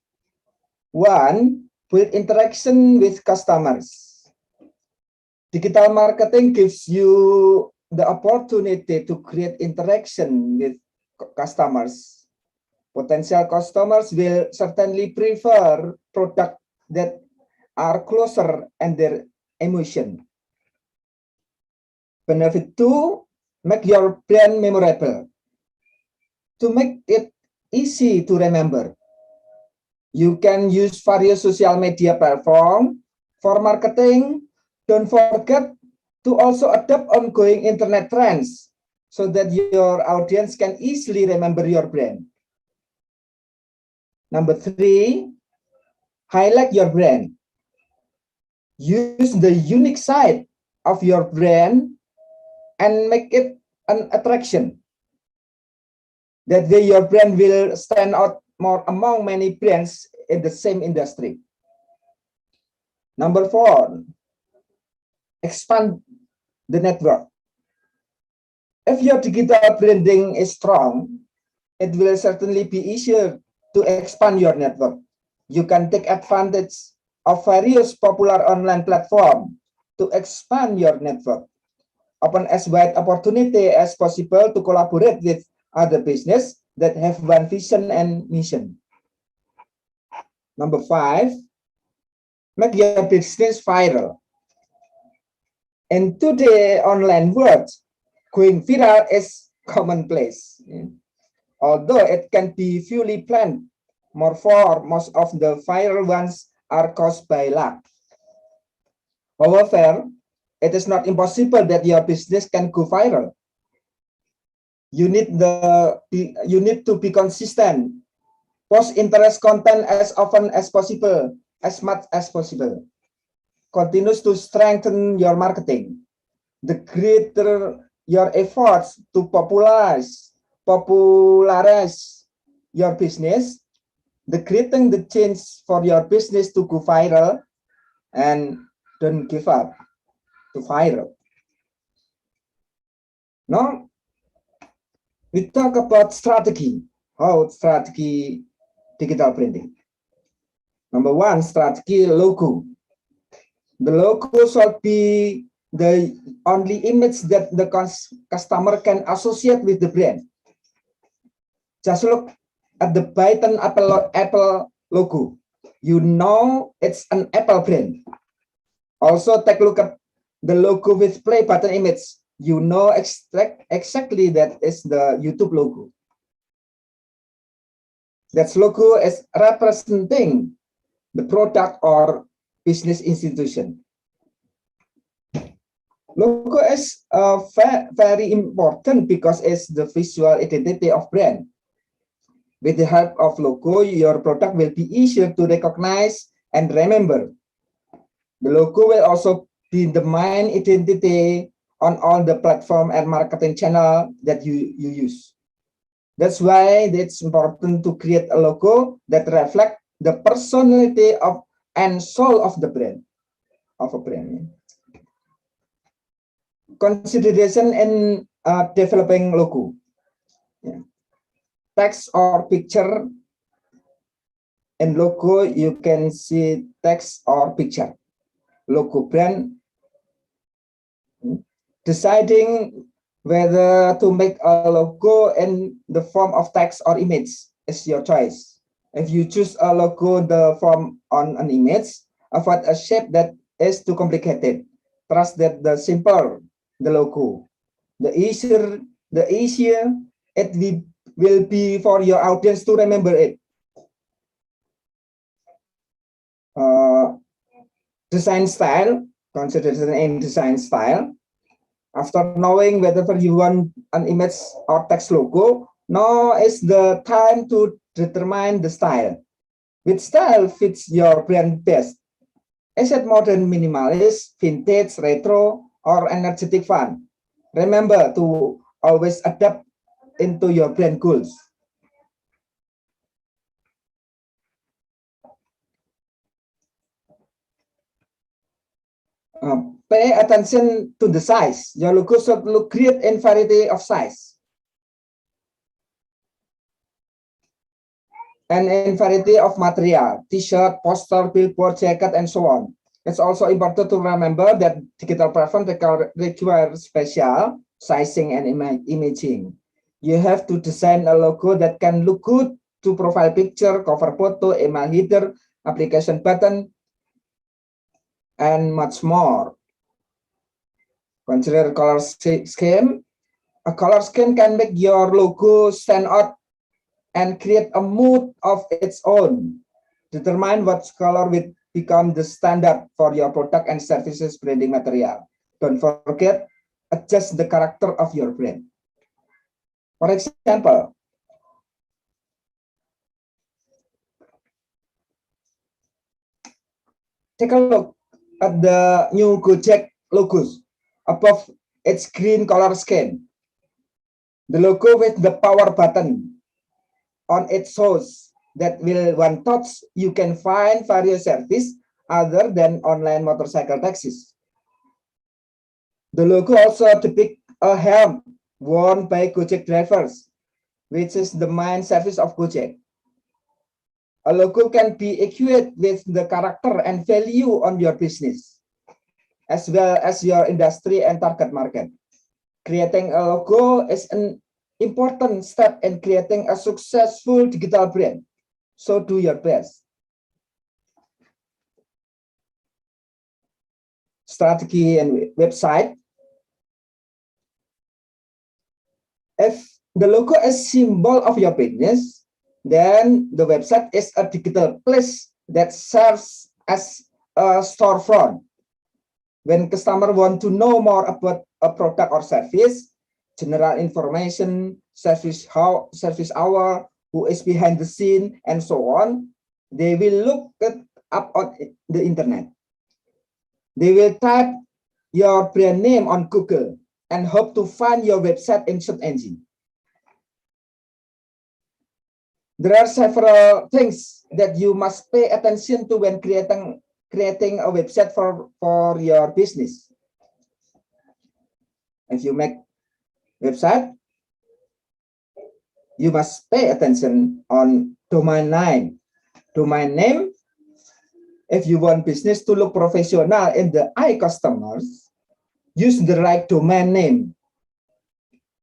One, build interaction with customers. Digital marketing gives you the opportunity to create interaction with customers. Potential customers will certainly prefer products that are closer and their emotion. Benefit two, make your brand memorable. To make it easy to remember, you can use various social media platforms for marketing. Don't forget to also adopt ongoing internet trends so that your audience can easily remember your brand. Number three, highlight your brand. Use the unique side of your brand and make it an attraction. That way your brand will stand out more among many brands in the same industry. Number four, expand the network. If your digital branding is strong, it will certainly be easier to expand your network. You can take advantage of various popular online platforms to expand your network. Open as wide opportunity as possible to collaborate with other business that have one vision and mission. Number 5, make your business viral. In today's online world, going viral is commonplace. Although it can be fully planned, most of the viral ones are caused by luck. However, it is not impossible that your business can go viral. You need to be consistent. Post interest content as often as possible, as much as possible. Continues to strengthen your marketing. The greater your efforts to popularize your business, the greater the chance for your business to go viral, and don't give up to viral. Now, we talk about strategy, how strategy digital branding. Number 1, strategy logo. The logo should be the only image that the customer can associate with the brand. Just look at the Python Apple logo. You know it's an Apple brand. Also take a look at the logo with play button image. You know exactly that is the YouTube logo. That logo is representing the product or business institution. Logo is very important because it's the visual identity of brand. With the help of logo, your product will be easier to recognize and remember. The logo will also be the main identity on all the platform and marketing channel that you use. That's why it's important to create a logo that reflects the personality of and soul of the brand, of a brand. Consideration in developing logo. Yeah. Text or picture. In logo, you can see text or picture. Logo brand. Deciding whether to make a logo in the form of text or image is your choice. If you choose a logo the form on an image, avoid a shape that is too complicated. Trust that the simpler the logo, the easier it will be for your audience to remember it. Design style, consideration in design style. After knowing whether you want an image or text logo, now is the time to determine the style. Which style fits your brand best? Is it modern minimalist, vintage, retro, or energetic fun? Remember to always adapt into your brand goals. Pay attention to the size. Your logo should look great in variety of size. And in variety of material, t-shirt, poster, billboard, jacket, and so on. It's also important to remember that digital platform requires special sizing and imaging. You have to design a logo that can look good to profile picture, cover photo, email header, application button, and much more. Consider color scheme. A color scheme can make your logo stand out and create a mood of its own. Determine what color will become the standard for your product and services branding material. Don't forget, adjust the character of your brand. For example, take a look at the new Gojek logos. Above its green color scheme, the logo with the power button on its shows that will one touch you can find various services other than online motorcycle taxis. The logo also depicts a helm worn by Gojek drivers, which is the main service of Gojek. A logo can be equated with the character and value on your business, as well as your industry and target market. Creating a logo is an important step in creating a successful digital brand. So do your best. Strategy and website. If the logo is symbol of your business, then the website is a digital place that serves as a storefront. When customer want to know more about a product or service, general information, service hour, who is behind the scene, and so on, they will look it up on the internet. They will type your brand name on Google and hope to find your website in search engine. There are several things that you must pay attention to when creating a website for your business. If you make website, you must pay attention on domain name. Domain name, if you want business to look professional in the eye customers, use the right domain name.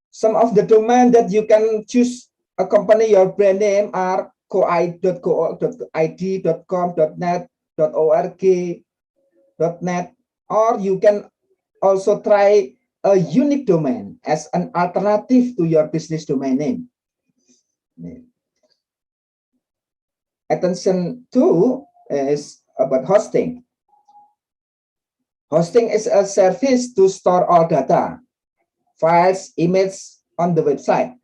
Some of the domain that you can choose accompany your brand name are .co.id, .com, .net, .org, .net, or you can also try a unique domain as an alternative to your business domain name. Attention to is about hosting. Hosting is a service to store all data, files, images on the website.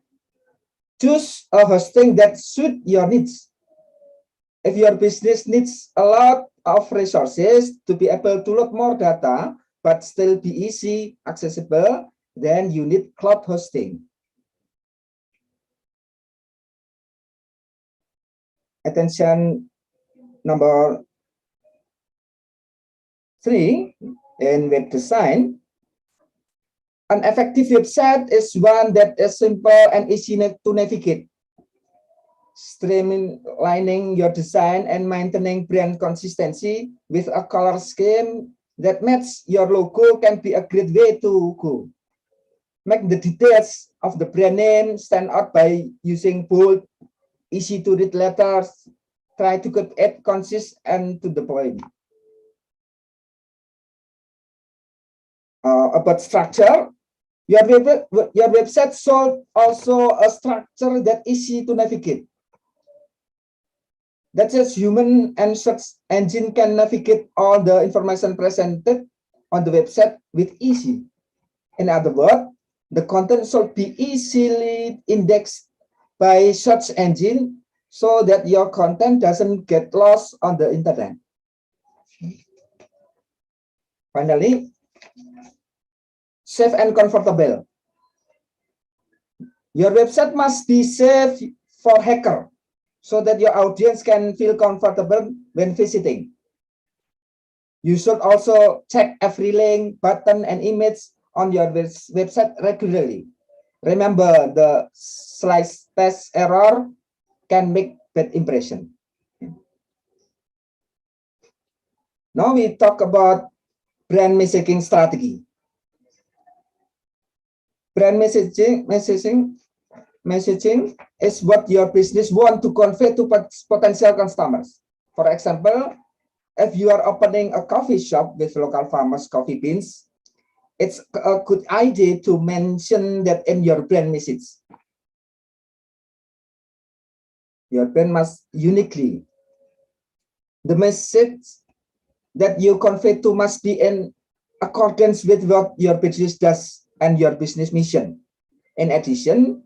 Choose a hosting that suits your needs. If your business needs a lot of resources to be able to load more data, but still be easy, accessible, then you need cloud hosting. Attention number 3 in web design. An effective website is one that is simple and easy to navigate. Streamlining your design and maintaining brand consistency with a color scheme that matches your logo can be a great way to go. Make the details of the brand name stand out by using bold, easy to read letters. Try to keep it concise and to the point. About structure, your website should also a structure that easy to navigate. That is, human and search engine can navigate all the information presented on the website with easy. In other words, the content should be easily indexed by search engine so that your content doesn't get lost on the internet. Finally, safe and comfortable. Your website must be safe for hacker so that your audience can feel comfortable when visiting. You should also check every link, button, and image on your website regularly. Remember, the slice test error can make bad impression. Now we talk about brand messaging strategy. Brand messaging is what your business want to convey to potential customers. For example, if you are opening a coffee shop with local farmers' coffee beans, it's a good idea to mention that in your brand message. Your brand must uniquely. The message that you convey to must be in accordance with what your business does and your business mission. In addition,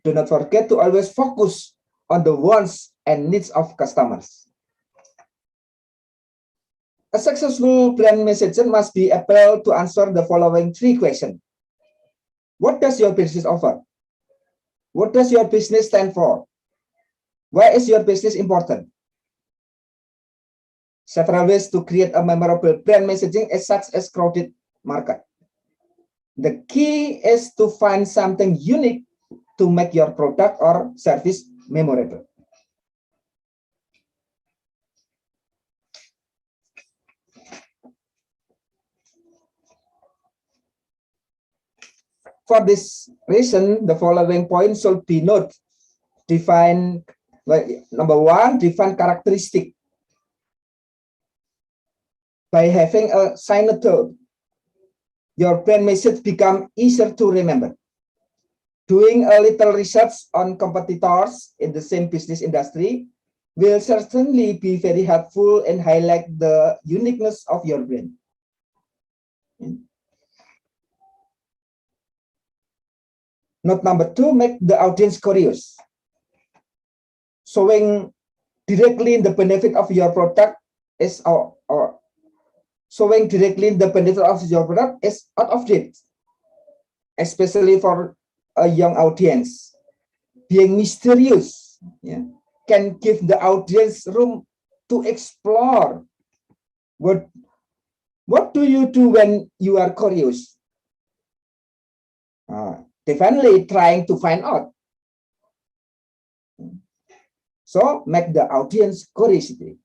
do not forget to always focus on the wants and needs of customers. A successful brand message must be able to answer the following 3 questions. What does your business offer? What does your business stand for? Why is your business important? Several ways to create a memorable brand messaging is such as crowded market. The key is to find something unique to make your product or service memorable. For this reason, the following points should be noted. Define, number one, define characteristic. By having a signature, your brand message become easier to remember. Doing a little research on competitors in the same business industry will certainly be very helpful and highlight the uniqueness of your brand. Note number two, make the audience curious. Showing directly the benefit of your product is showing directly the benefit of your product is out of date, especially for a young audience. Being mysterious, can give the audience room to explore. What do you do when you are curious? Definitely trying to find out. So make the audience curiosity.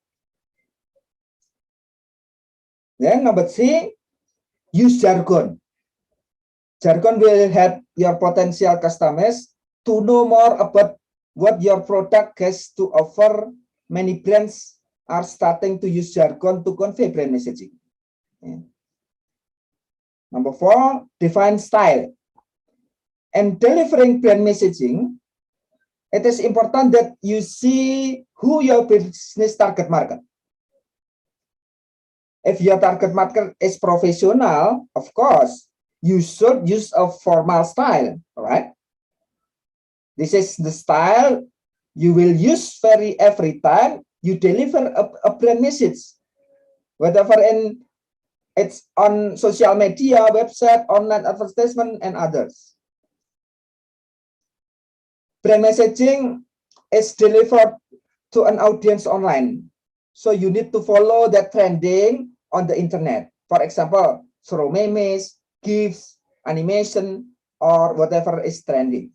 Then number three, use jargon. Jargon will help your potential customers to know more about what your product has to offer. Many brands are starting to use jargon to convey brand messaging. Number four, define style. And delivering brand messaging, it is important that you see who your business target market. If your target market is professional, of course, you should use a formal style, right? This is the style you will use every time you deliver a brand message, whether it's on social media, website, online advertisement, and others. Brand messaging is delivered to an audience online. So you need to follow that trending on the internet. For example, through memes, GIFs, animation, or whatever is trending.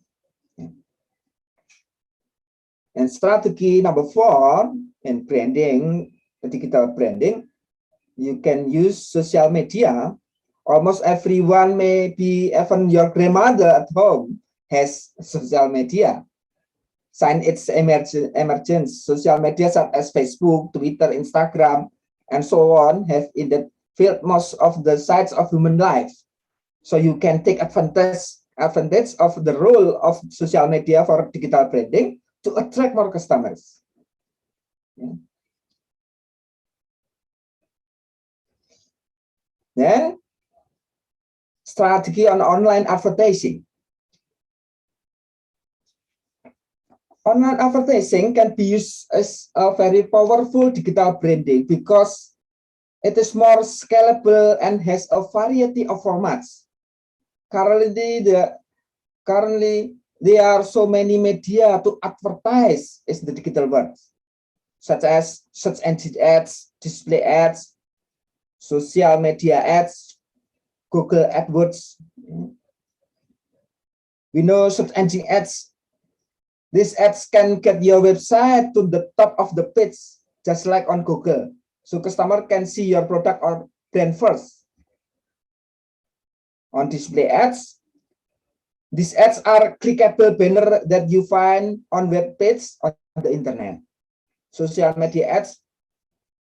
And strategy number four in branding, digital branding, you can use social media. Almost everyone, maybe even your grandmother at home, has social media. Since its emergence, social media such as Facebook, Twitter, Instagram, and so on have filled most of the sides of human life. So you can take advantage of the role of social media for digital branding to attract more customers. Then, strategy on online advertising. Online advertising can be used as a very powerful digital branding because it is more scalable and has a variety of formats. Currently, there are so many media to advertise is the digital world, such as search engine ads, display ads, social media ads, Google AdWords. We know search engine ads. These ads can get your website to the top of the page, just like on Google. So customer can see your product or brand first. On display ads, these ads are clickable banner that you find on web page on the internet. Social media ads,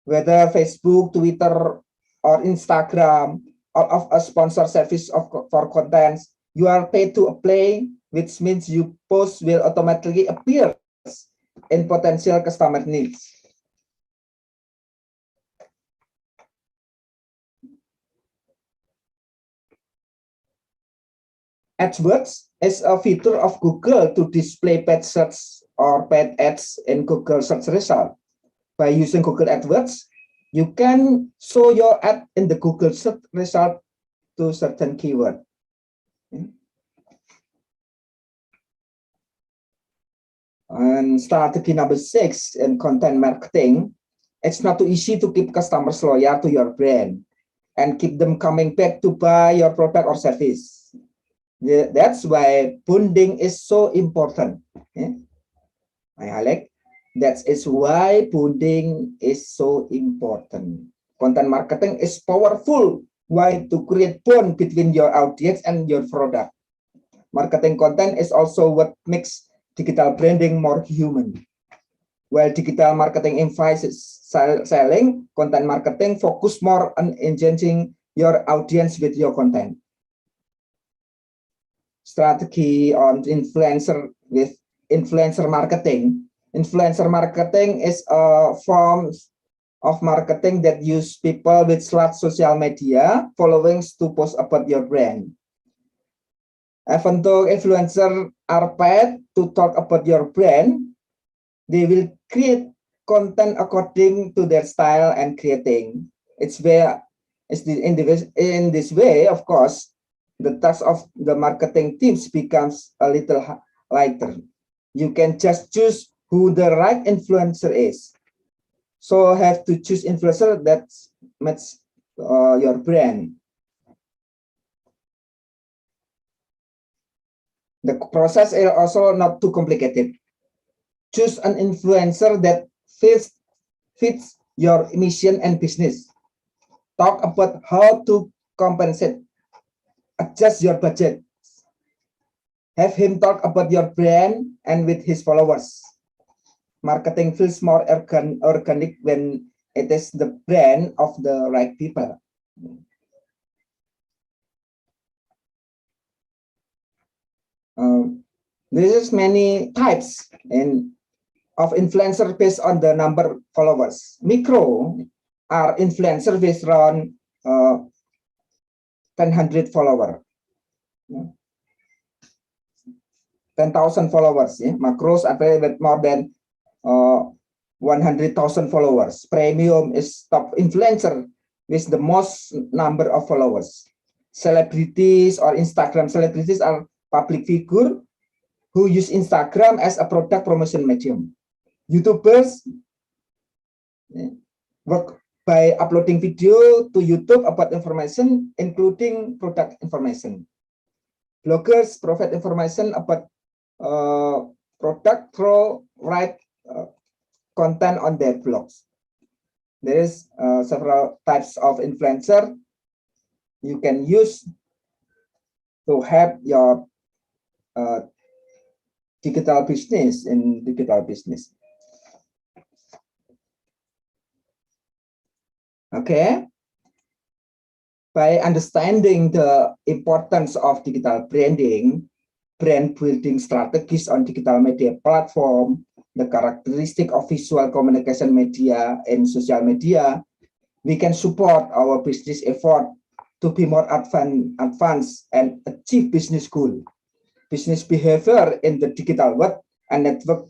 whether Facebook, Twitter, or Instagram, all of a sponsor service for contents, you are paid to play, which means your post will automatically appear in potential customer needs. AdWords is a feature of Google to display paid search or paid ads in Google search result. By using Google AdWords, you can show your ad in the Google search result to certain keyword. And strategy number 6 in content marketing, it's not too easy to keep customers loyal to your brand. and keep them coming back to buy your product or service. That's why bonding is so important. I highlight that is why bonding is so important. Content marketing is powerful way to create bond between your audience and your product. Marketing content is also what makes digital branding more human. While digital marketing emphasizes selling, content marketing focus more on engaging your audience with your content. Strategy on influencer with influencer marketing. Influencer marketing is a form of marketing that use people with large social media followings to post about your brand. Even though influencers are paid to talk about your brand, they will create content according to their style and creating. In this way, of course, the task of the marketing teams becomes a little lighter. You can just choose who the right influencer is. So have to choose influencer that match your brand. The process is also not too complicated. Choose an influencer that fits your mission and business. Talk about how to compensate. Adjust your budget. Have him talk about your brand and with his followers. Marketing feels more organic when it is the brand of the right people. There is many types of influencer based on the number of followers. Micro are influencer with around 1,000 followers. 10,000 followers. Macros are with more than 100,000 followers. Premium is top influencer with the most number of followers. Celebrities or Instagram celebrities are public figure who use Instagram as a product promotion medium. YouTubers work by uploading video to YouTube about information, including product information. Bloggers provide information about product through write content on their blogs. There is several types of influencer you can use to help your digital business in digital business. Okay. By understanding the importance of digital branding, brand building strategies on digital media platform, the characteristic of visual communication media and social media, we can support our business effort to be more advanced and achieve business goal. Business behavior in the digital world and network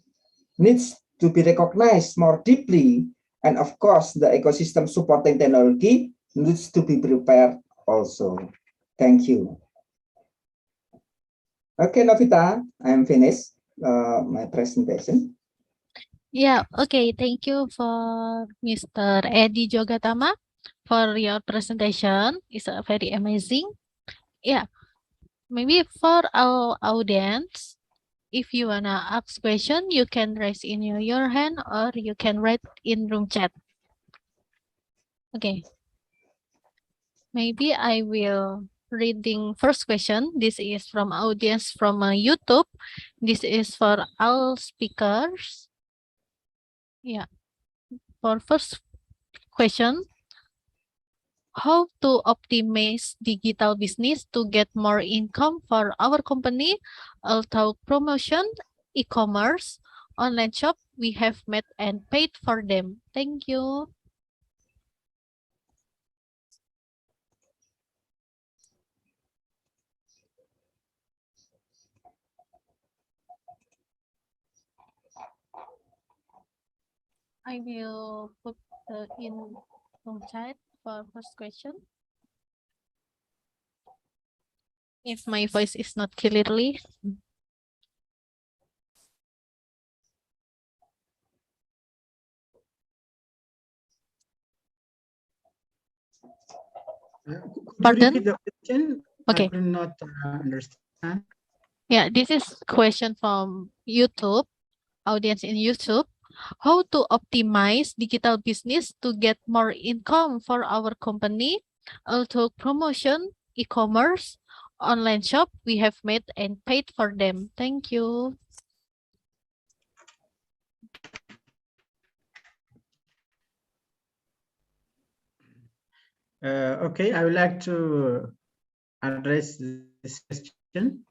needs to be recognized more deeply. And of course, the ecosystem supporting technology needs to be prepared also. Thank you. Okay, Novita, I'm finished my presentation. Yeah, okay. Thank you for Mr. Edi Jogatama for your presentation. It's very amazing. Yeah, maybe for our audience, if you wanna ask question, you can raise in your hand or you can write in room chat. Okay. Maybe I will reading first question. This is from audience from YouTube. This is for all speakers. Yeah. For first question, how to optimize digital business to get more income for our company? Although promotion, e-commerce, online shop, we have met and paid for them. Thank you. I will put in room chat for first question. If my voice is not clearly. Could you Pardon? repeat the question? Okay. I could not understand. Yeah, this is question from YouTube, audience in YouTube. How to optimize digital business to get more income for our company? Also promotion, e-commerce, online shop we have made and paid for them. Thank you. Okay, I would like to address this question.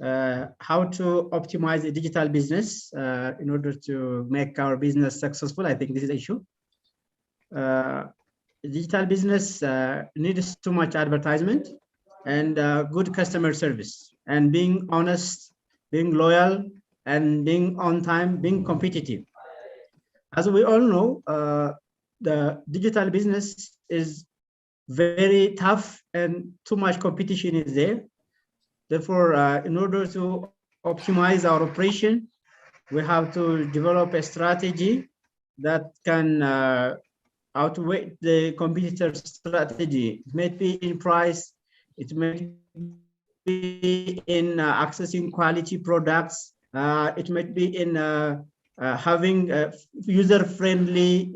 How to optimize a digital business in order to make our business successful. I think this is the issue. Digital business needs too much advertisement and good customer service, and being honest, being loyal, and being on time, being competitive. As we all know, the digital business is very tough and too much competition is there. Therefore, in order to optimize our operation, we have to develop a strategy that can outweigh the competitor's strategy. It may be in price, it may be in accessing quality products, it might be in having a user-friendly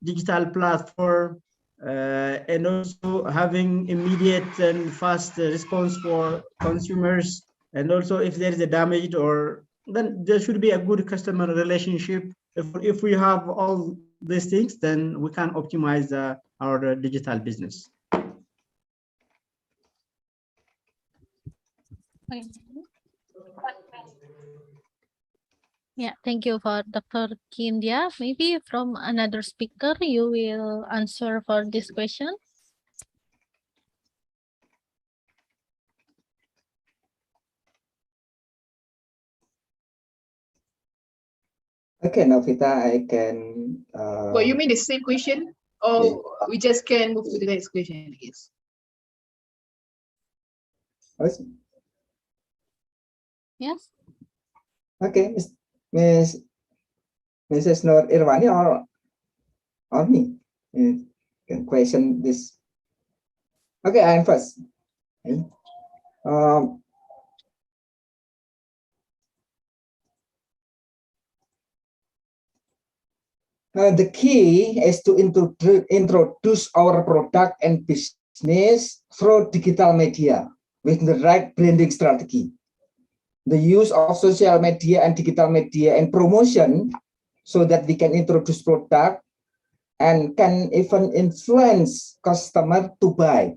digital platform, and also having immediate and fast response for consumers. And also if there is a damage, or then there should be a good customer relationship. If we have all these things, then we can optimize our digital business. Okay. Yeah, thank you for Dr. Kindya. Maybe from another speaker, you will answer for this question. Okay, Novita, I can. Well, you mean the same question, or we just can move to the next question, I guess? Yes. Okay, Mrs. Nur Irwani or me? You can question this. Okay, I'm first. Okay. The key is to introduce our product and business through digital media with the right branding strategy. The use of social media and digital media and promotion so that we can introduce product and can even influence customer to buy.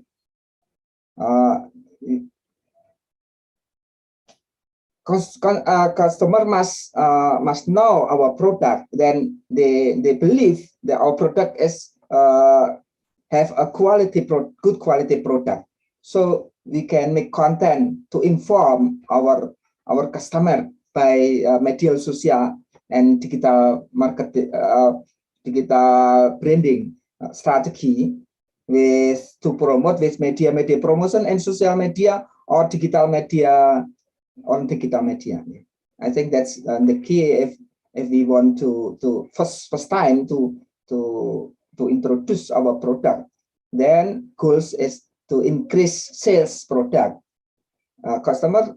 Customer must know our product, then they believe that our product is have a good quality product, so we can make content to inform our customer by media social and digital digital branding strategy to promote with media promotion and social media or digital media on digital media. I think that's the key if we want to first time to introduce our product. Then goals is to increase sales product. Customer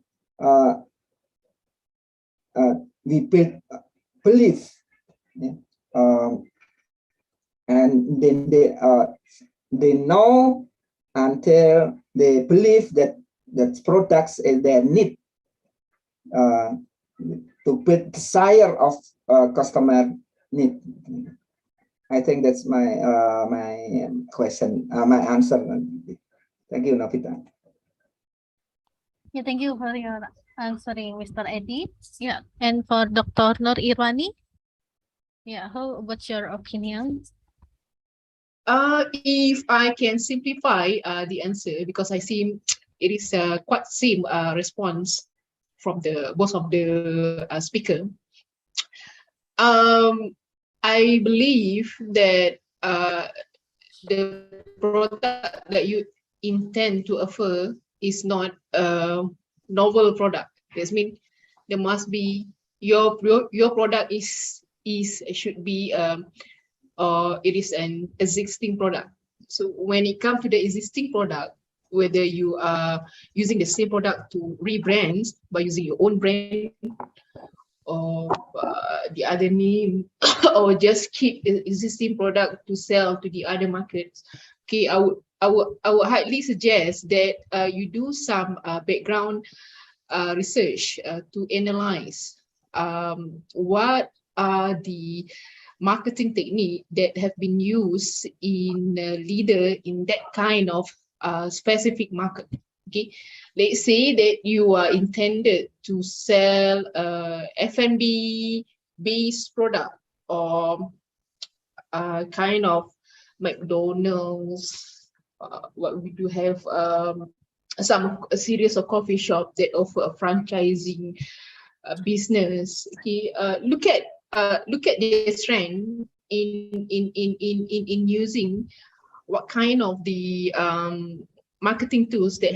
we believe, and then they know until they believe that products and their need to build desire of customer need. I think that's my my question, my answer. Thank you, Novita. Yeah, thank you for your answering, Mr. Eddie. Yeah, and for Dr. Nur Irwani. Yeah, what's your opinion? If I can simplify the answer, because I see it is quite same response from both of the speaker. I believe that the product that you intend to offer is not a novel product. That means there must be your product should be it is an existing product. So when it comes to the existing product, whether you are using the same product to rebrand by using your own brand or the other name, or just keep the existing product to sell to the other markets, okay, I would highly suggest that you do some background research to analyze what are the marketing technique that have been used in leader in that kind of specific market. Okay, let's say that you are intended to sell F&B based product or kind of McDonald's. What we do have a series of coffee shop that offer a franchising business. Okay, look at the trend in using what kind of the marketing tools that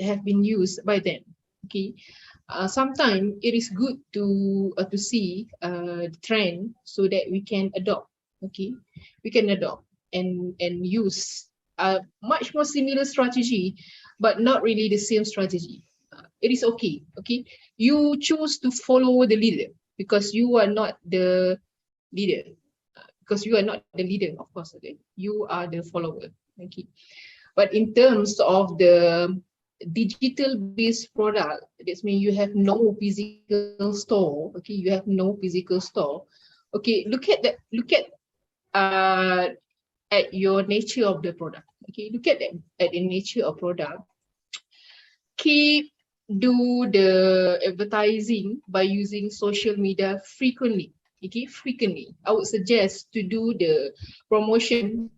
have been used by them. Okay, sometimes it is good to see the trend so that we can adopt. Okay, we can adopt and use a much more similar strategy, but not really the same strategy. It is okay. Okay, you choose to follow the leader because you are not the leader. Because you are not the leader, of course. Okay, you are the follower. Okay, but in terms of the digital-based product, that means you have no physical store. Okay, you have no physical store. Okay, look at your nature of the product. Okay, look at the nature of product. Do the advertising by using social media frequently. Okay, frequently. I would suggest to do the promotion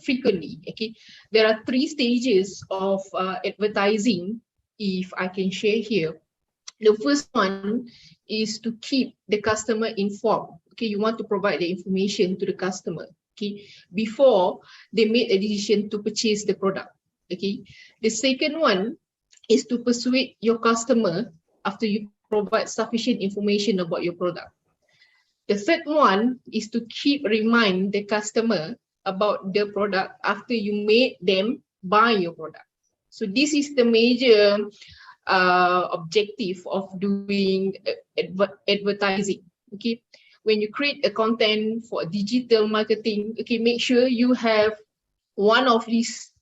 frequently. Okay, there are 3 stages of advertising, if I can share here. The first one is to keep the customer informed. Okay, you want to provide the information to the customer, okay, before they made a decision to purchase the product. Okay, the second one is to persuade your customer after you provide sufficient information about your product. The third one is to remind the customer about the product after you made them buy your product. So this is the major objective of doing advertising. Okay, when you create a content for digital marketing, okay, make sure you have one of these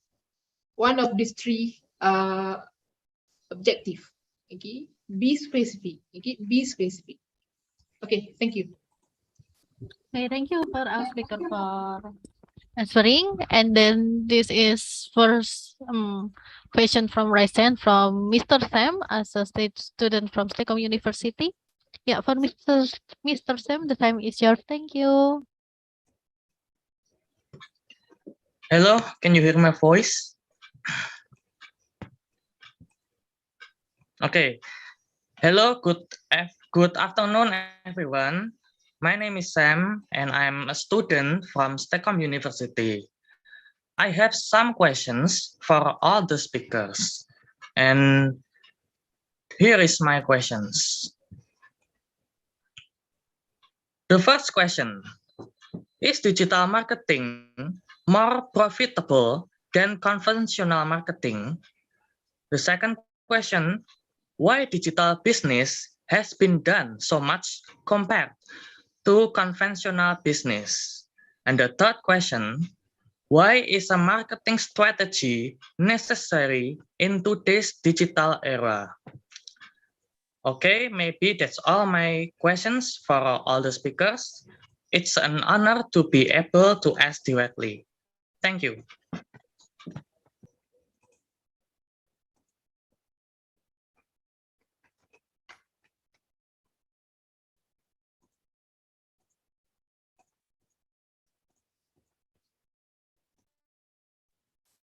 3 objective. Okay, be specific. Okay, be specific. Okay, thank you. Okay, thank you for our speaker for answering. And then this is first question from Ryzen from Mr. Sam as a state student from STEKOM University. Yeah, for Mr. Sam, the time is yours. Thank you. Hello, can you hear my voice? Okay. Hello, good afternoon, everyone. My name is Sam, and I'm a student from STEKOM University. I have some questions for all the speakers, and here is my questions. The first question, is digital marketing more profitable than conventional marketing? The second question, why digital business has been done so much compared to conventional business? And the third question, why is a marketing strategy necessary in today's digital era? Okay, maybe that's all my questions for all the speakers. It's an honor to be able to ask directly. Thank you.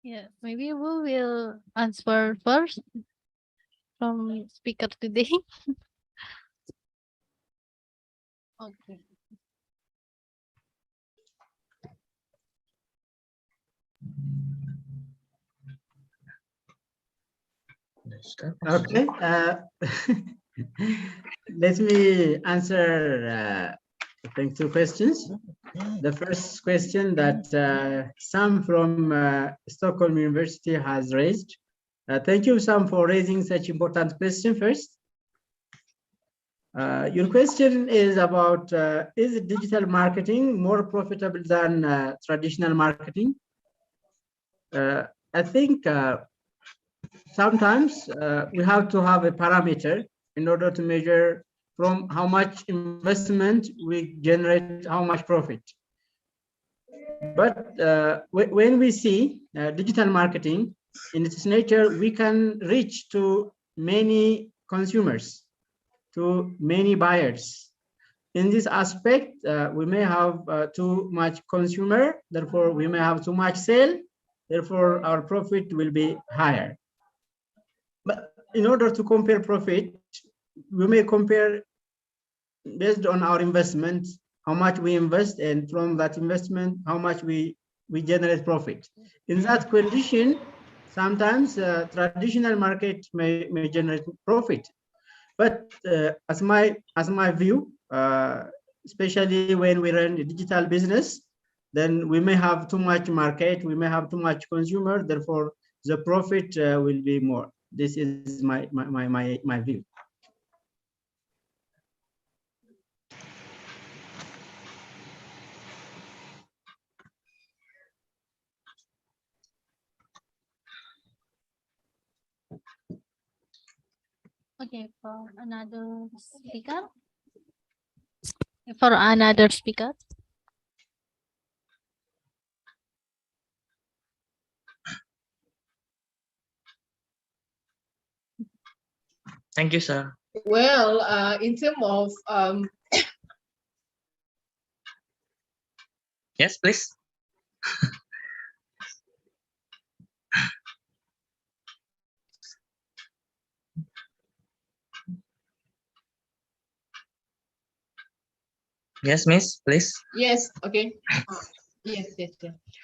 Yeah, maybe we will answer first from speaker today. Okay. Okay. Let me answer Thanks for questions. The first question that Sam from Stockholm University has raised. Thank you, Sam, for raising such important question first. Your question is about, is digital marketing more profitable than traditional marketing? I think sometimes we have to have a parameter in order to measure from how much investment we generate, how much profit. But when we see digital marketing in its nature, we can reach to many consumers, to many buyers. In this aspect, we may have too much consumer, therefore we may have too much sale, therefore our profit will be higher. But in order to compare profit, we may compare based on our investment, how much we invest, and from that investment, how much we generate profit. In that condition, sometimes traditional market may generate profit. But as my view, especially when we run a digital business, then we may have too much market, we may have too much consumer, therefore the profit will be more. This is my view. Okay, for another speaker. For another speaker. Thank you, sir. Well, in terms of Yes, please. Yes, miss, please. yes, okay. Yes.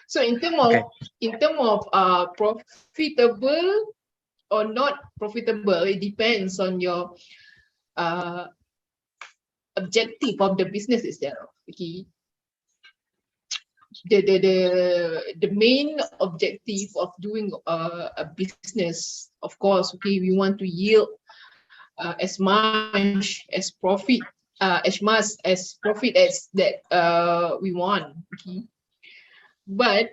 So in terms of profitable or not profitable, it depends on your objective of the business itself. Okay. The main objective of doing a business, of course, okay, we want to yield as much as profit as that we want. Okay. But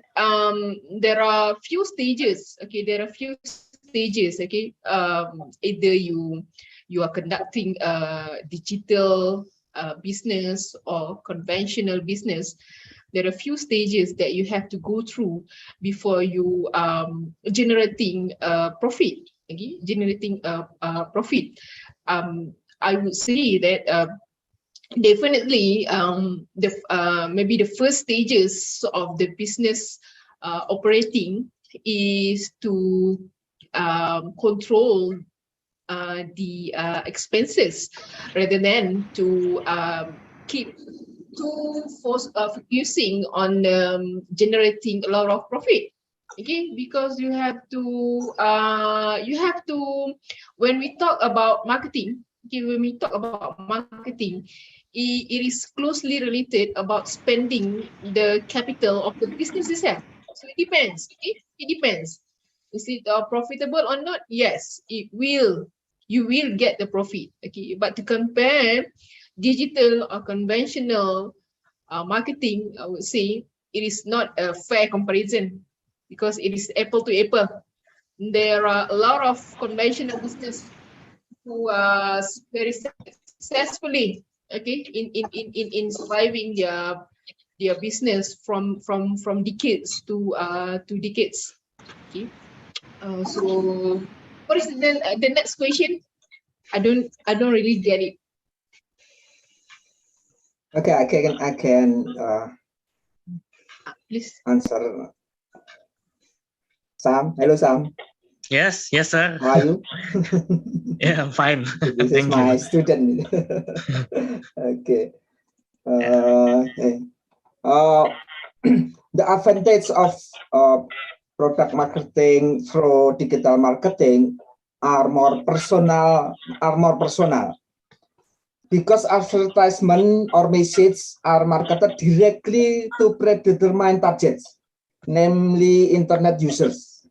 there are few stages. Okay, Okay, either you are conducting a digital business or conventional business. There are few stages that you have to go through before you generating profit. Okay, generating profit. I would say that definitely maybe the first stages of the business operating is to control the expenses rather than to keep focusing on generating a lot of profit. Okay, because you have to when we talk about marketing, okay, it is closely related about spending the capital of the business itself. So it depends. Okay? It depends. Is it profitable or not? Yes, it will. You will get the profit. Okay, but to compare digital or conventional marketing, I would say it is not a fair comparison because it is apple to apple. There are a lot of conventional business who are very successfully, okay, in surviving their business from decades to decades. Okay, so what is the next question? I don't really get it. Okay, I can Please answer. Sam, hello Sam. Yes, sir. How are you? Yeah, I'm fine. This is Thank my you. student. Okay. The advantage of product marketing through digital marketing are more personal. because advertisement or message are marketed directly to predetermined targets, namely internet users.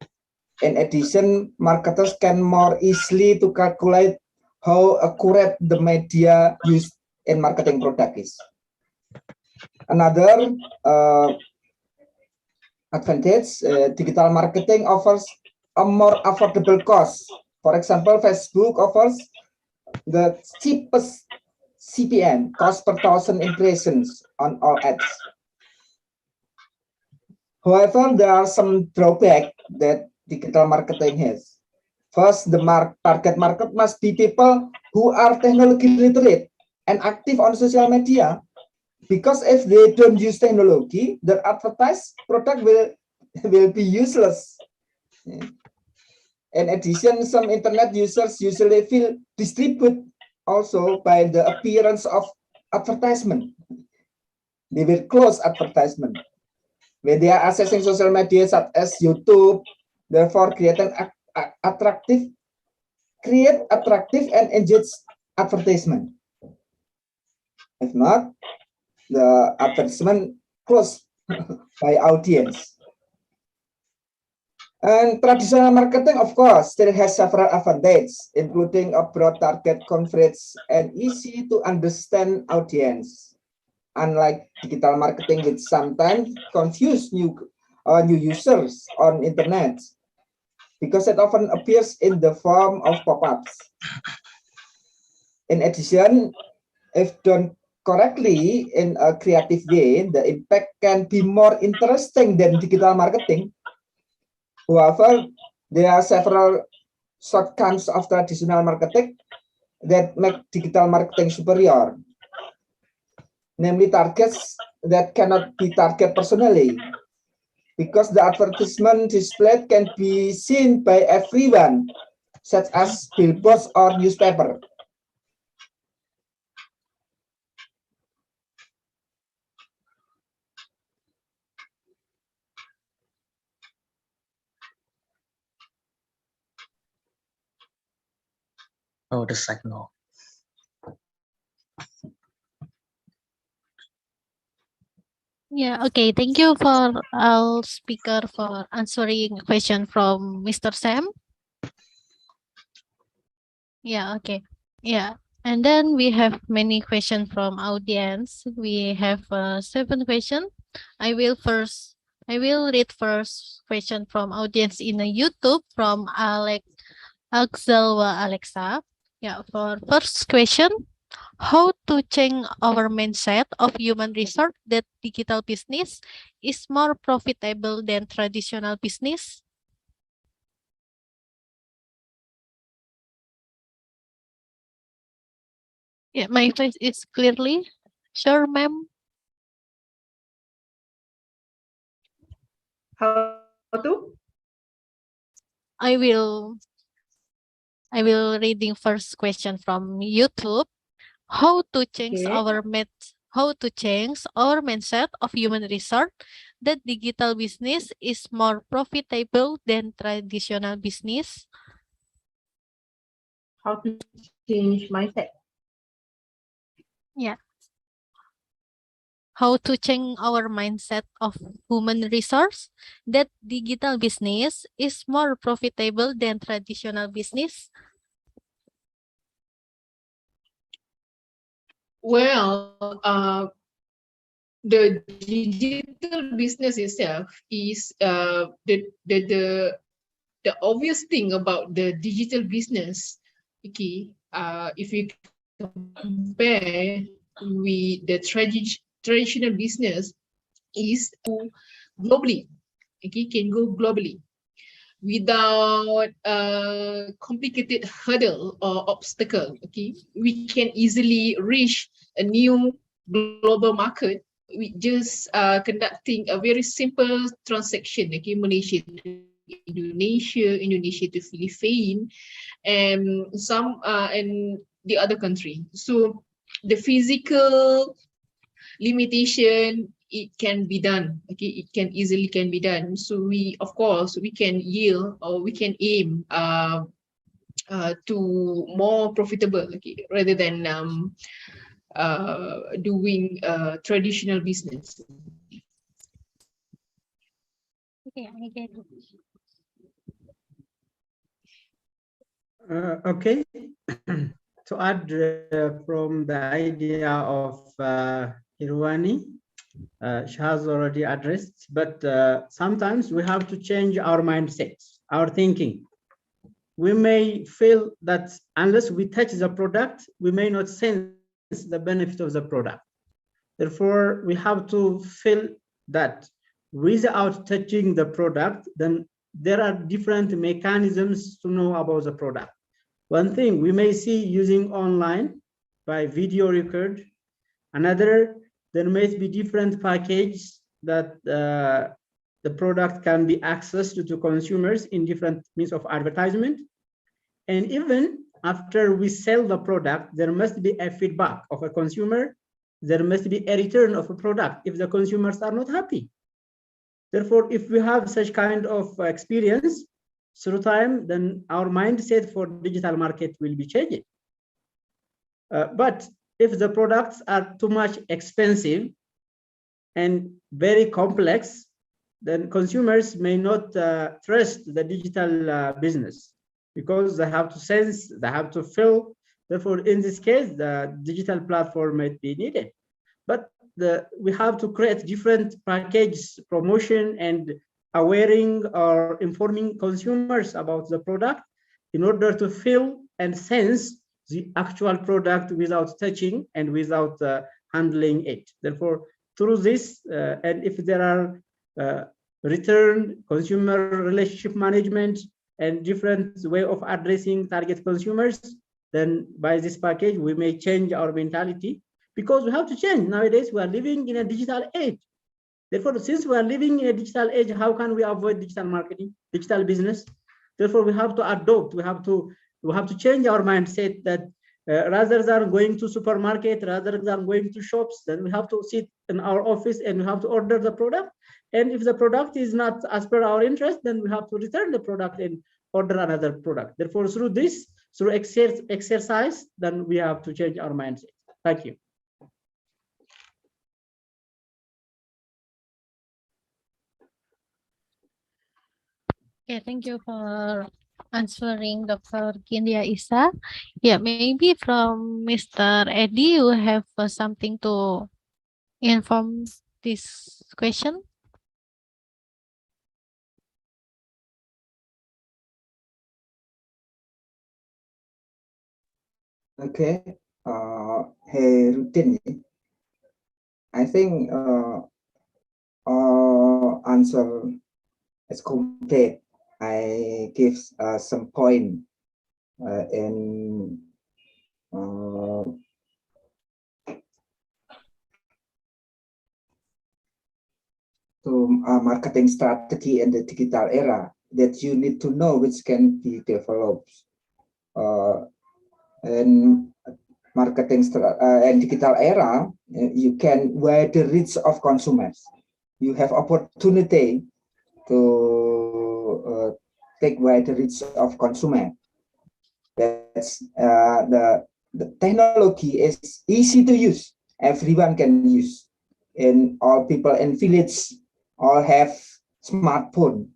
In addition, marketers can more easily to calculate how accurate the media used in marketing product is. Another advantage, digital marketing offers a more affordable cost. For example, Facebook offers the cheapest CPM, cost per thousand impressions on all ads. However, there are some drawbacks that digital marketing has. First, the target market must be people who are technology literate and active on social media, because if they don't use technology, their advertised product will be useless. In addition, some internet users usually feel distributed also by the appearance of advertisement. They will close advertisement. When they are accessing social media such as YouTube, therefore create attractive and engaged advertisement. If not, the advertisement closed by audience. And traditional marketing, of course, still has several advantages, including a broad target coverage and easy to understand audience. Unlike digital marketing, which sometimes confuse new users on internet, because it often appears in the form of pop-ups. In addition, if done correctly in a creative way, the impact can be more interesting than digital marketing. However, there are several shortcomings of traditional marketing that make digital marketing superior, namely targets that cannot be targeted personally, because the advertisement displayed can be seen by everyone, such as billboards or newspaper. Oh, the signal. Yeah, okay. Thank you for our speaker for answering question from Mr. Sam. Yeah, okay. Yeah. And then we have many questions from audience. We have 7 questions. I will read first question from audience in YouTube from Axelwa Alexa. Yeah, for first question, how to change our mindset of human resource that digital business is more profitable than traditional business? Yeah, my voice is clearly. Sure, ma'am. How to? I will reading first question from YouTube. How to change Okay. how to change our mindset of human resource that digital business is more profitable than traditional business? How to change mindset? Yeah. How to change our mindset of human resource that digital business is more profitable than traditional business? Well, the digital business itself is the obvious thing about the digital business. Okay, if we compare with the traditional business, is globally. Okay, can go globally without a complicated hurdle or obstacle. Okay, we can easily reach a new global market with just conducting a very simple transaction. Okay, Malaysia to Indonesia, Indonesia to Philippines, and some and the other country. So the physical limitation, it can be done. Okay, it can easily can be done. So we, of course, we can yield or we can aim to more profitable, okay, rather than doing traditional business. Okay, I get it. Okay. To add from the idea of Irwani, she has already addressed, but sometimes we have to change our mindsets, our thinking. We may feel that unless we touch the product, we may not sense the benefit of the product. Therefore, we have to feel that without touching the product, then there are different mechanisms to know about the product. One thing we may see using online by video record. Another, there may be different packages that the product can be accessed to consumers in different means of advertisement. And even after we sell the product, there must be a feedback of a consumer. There must be a return of a product if the consumers are not happy. Therefore, if we have such kind of experience through time, then our mindset for digital market will be changing. But if the products are too much expensive and very complex, then consumers may not trust the digital business, because they have to sense, they have to feel. Therefore, in this case, the digital platform might be needed. But we have to create different package promotion and awareing or informing consumers about the product in order to feel and sense the actual product without touching and without handling it. Therefore, through this, and if there are return, consumer relationship management, and different way of addressing target consumers, then by this package, we may change our mentality, because we have to change. Nowadays, we are living in a digital age. Therefore, since we are living in a digital age, how can we avoid digital marketing, digital business? Therefore, we have to adopt, we have to change our mindset that rather than going to supermarket, rather than going to shops, then we have to sit in our office and we have to order the product. And if the product is not as per our interest, then we have to return the product and order another product. Therefore, through this, through exercise, then we have to change our mindset. Thank you. Okay, thank you for answering Dr. Kindya Issa. Yeah, maybe from Mr. Eddie, you have something to inform this question. Okay. Hey, routine. I think answer is complete. I give some point in to marketing strategy in the digital era, that you need to know which can be developed in marketing and digital era. You can wide the reach of consumers. You have opportunity to take wider reach of consumer. That's the technology is easy to use. Everyone can use. And all people in village all have smartphone,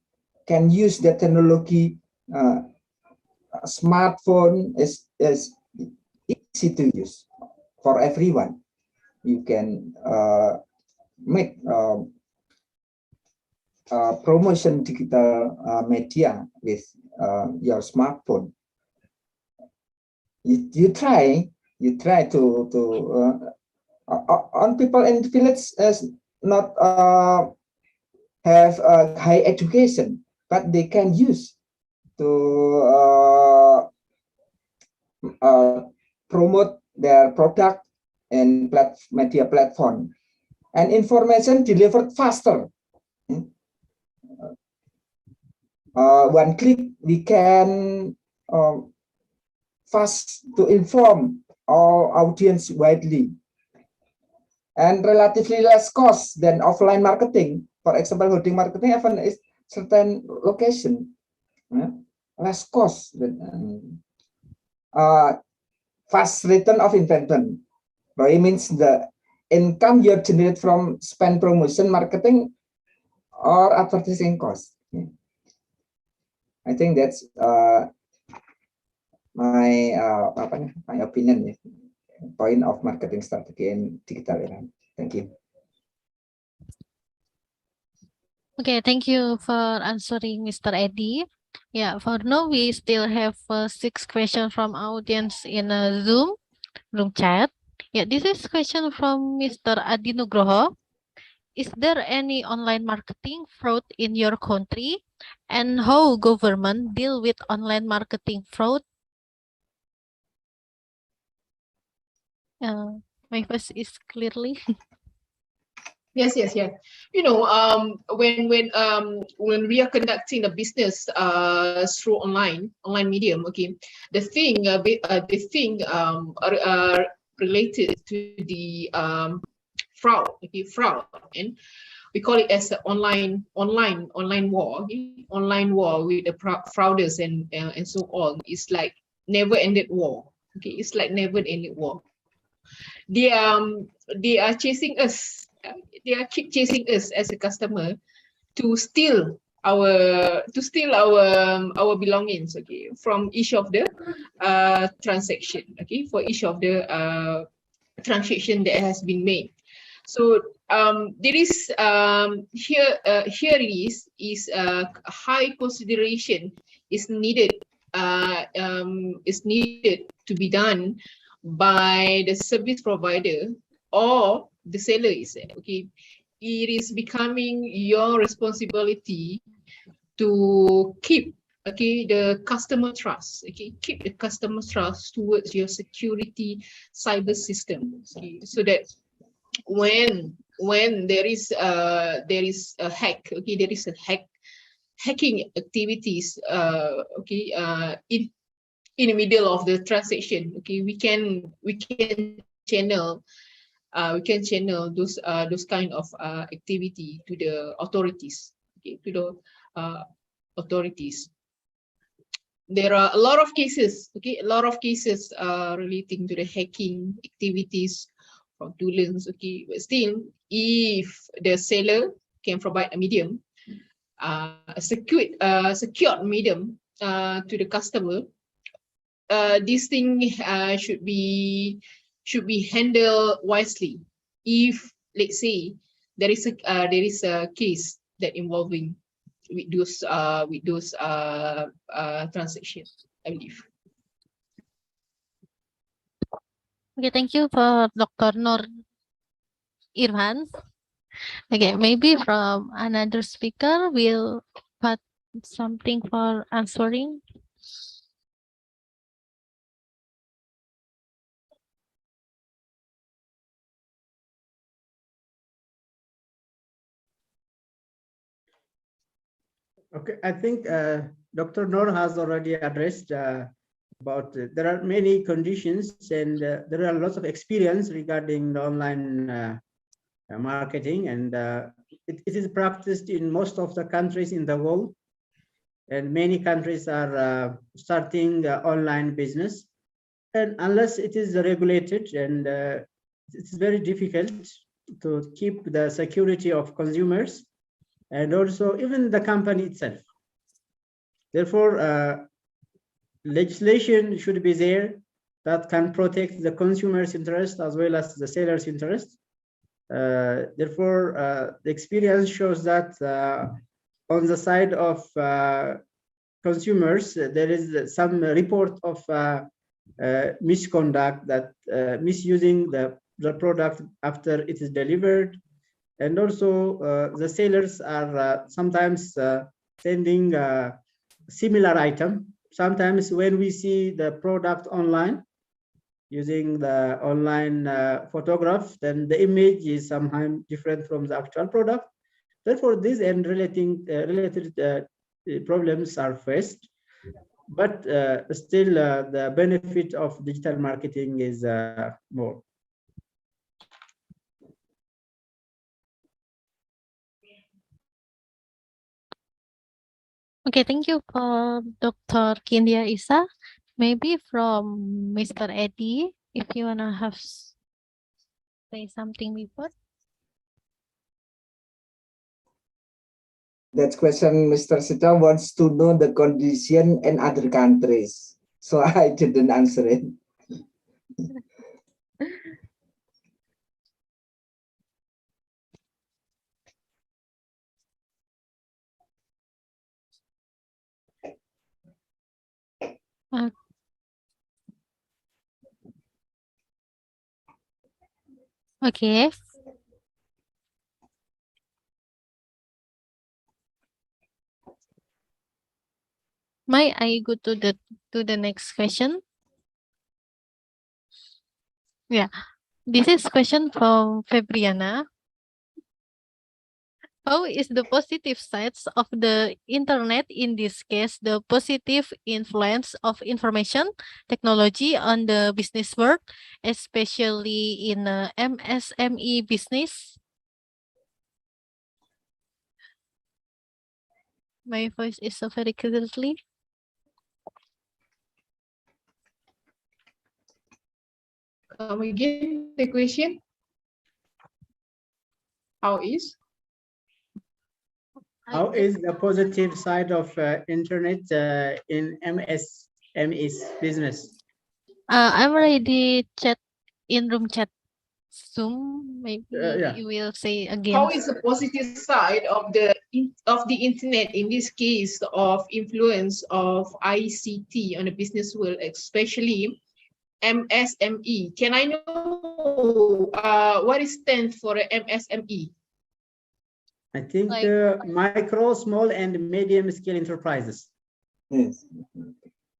can use the technology. Smartphone is easy to use for everyone. You can make promotion digital media with your smartphone. You try to on people in the village as not have a high education, but they can use to promote their product and media platform, and information delivered faster. One click, we can fast to inform our audience widely, and relatively less cost than offline marketing. For example, holding marketing even is certain location, less cost than fast return of investment. ROI means the income you generate from spend promotion, marketing, or advertising cost. I think that's my my opinion, point of marketing strategy in digital era. Thank you. Okay, thank you for answering, Mr. Eddie. Yeah, for now we still have 6 questions from audience in Zoom chat. Yeah, this is question from Mr. Adi Nugroho. Is there any online marketing fraud in your country, and how government deal with online marketing fraud? My voice is clearly. Yes. You know, when we are conducting a business through online medium, okay, the thing related to the fraud, and we call it as an online war, okay? Online war with the frauders and so on. It's like never ended war. Okay, it's like never ended war. They are chasing us. They are keep chasing us as a customer to steal our belongings, okay, from each of the transaction, okay, for each of the transaction that has been made. So there is here it is a high consideration is needed to be done by the service provider or the seller is okay. It is becoming your responsibility to keep the customer trust, okay, keep the customer trust towards your security cyber system, okay, so that when there is a hack, okay, there is a hacking activities in the middle of the transaction, okay, we can channel those kind of activity to the authorities, okay, to the authorities. There are a lot of cases, okay, relating to the hacking activities, fraudulence, okay, but still, if the seller can provide a medium, a secured medium to the customer, this thing should be handled wisely. If, let's say, there is a case that involving with those transactions, I believe. Okay, thank you for Dr. Nur Irwan. Okay, maybe from another speaker will put something for answering. Okay, I think Dr. Noor has already addressed about there are many conditions and there are lots of experience regarding the online marketing, and it is practiced in most of the countries in the world, and many countries are starting online business, and unless it is regulated, and it's very difficult to keep the security of consumers and also even the company itself. Therefore, legislation should be there that can protect the consumer's interest as well as the seller's interest. Therefore, the experience shows that on the side of consumers, there is some report of misconduct, that misusing the product after it is delivered. And also the sellers are sometimes sending similar item. Sometimes when we see the product online, using the online photograph, then the image is somehow different from the actual product. Therefore, these and related problems are faced. But still, the benefit of digital marketing is more. Okay, thank you for Dr. Kindya Issa. Maybe from Mr. Eddie, if you wanna say something before. That question, Mr. Sita wants to know the condition in other countries. So I didn't answer it. Uh, okay. May I go to the next question? Yeah. This is question from Febriana. How is the positive sides of the internet, in this case, the positive influence of information technology on the business world, especially in MSME business? My voice is so very clearly. Again, the question. How is? How is the positive side of internet in MSME's business? I'm already chat in room chat Zoom. Maybe Yeah. you will say again. How is the positive side of the internet, in this case, of influence of ICT on the business world, especially MSME? Can I know what it stands for MSME? I think Like- micro, small, and medium scale enterprises. Yes.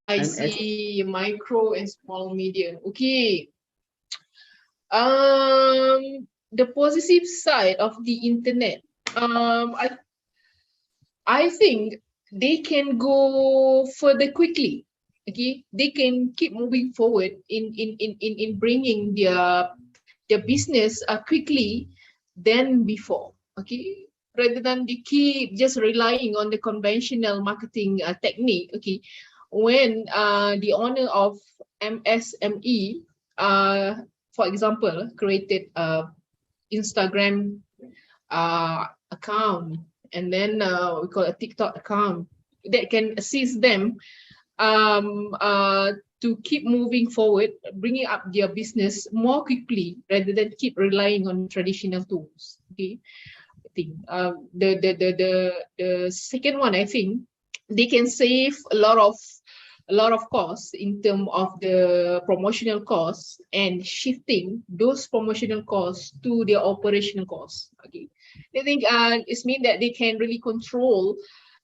I MS. see micro and small medium. Okay. The positive side of the internet. I think they can go further quickly. Okay, they can keep moving forward in bringing their business quickly than before. Okay, rather than they keep just relying on the conventional marketing technique. Okay, when the owner of MSME, for example, created a Instagram account, and then we call a TikTok account that can assist them to keep moving forward, bringing up their business more quickly rather than keep relying on traditional tools. Okay, I think the second one, I think they can save a lot of costs in terms of the promotional costs and shifting those promotional costs to their operational costs. Okay, I think it means that they can really control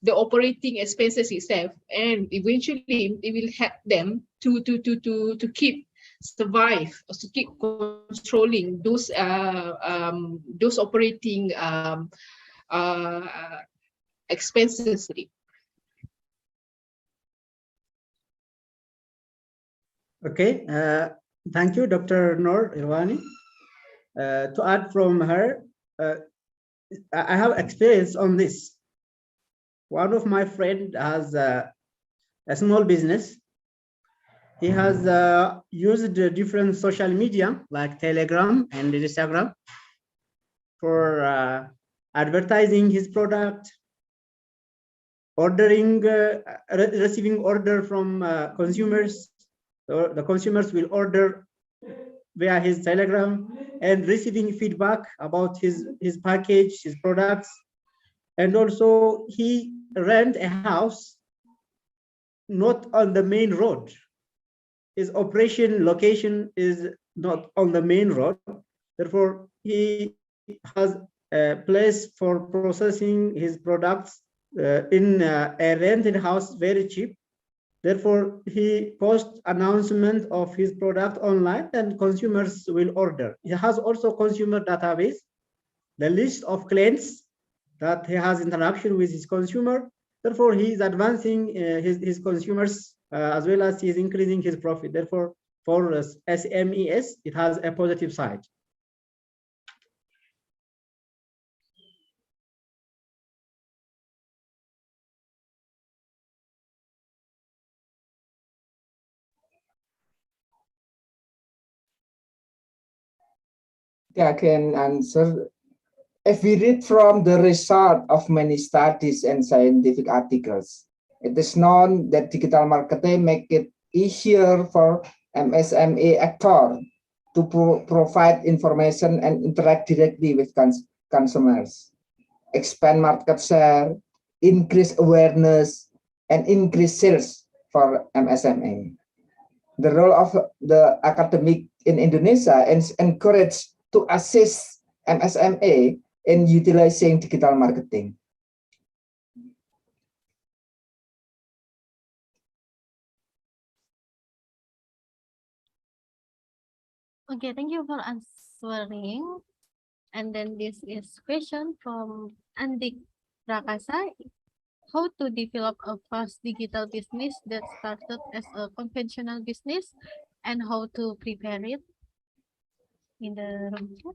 the operating expenses itself, and eventually it will help them to keep survive, or to keep controlling those operating expenses. Okay, thank you, Dr. Noor Irwani. To add from her, I have experience on this. One of my friend has a small business. He has used different social media like Telegram and Instagram for advertising his product, ordering, receiving order from consumers. So the consumers will order via his Telegram and receiving feedback about his package, his products. And also he rent a house not on the main road. His operation location is not on the main road. Therefore, he has a place for processing his products in a rented house, very cheap. Therefore, he posts announcement of his product online and consumers will order. He has also consumer database, the list of clients that he has interaction with his consumer. Therefore, he is advancing his consumers as well as he is increasing his profit. Therefore, for SMEs, it has a positive side. I can answer. If we read from the result of many studies and scientific articles, it is known that digital marketing make it easier for MSME actor to provide information and interact directly with consumers, expand market share, increase awareness, and increase sales for MSME. The role of the academic in Indonesia is encouraged to assist MSME in utilizing digital marketing. Okay, thank you for answering. And then this is question from Andik Prakasa. How to develop a fast digital business that started as a conventional business and how to prepare it in the room chat.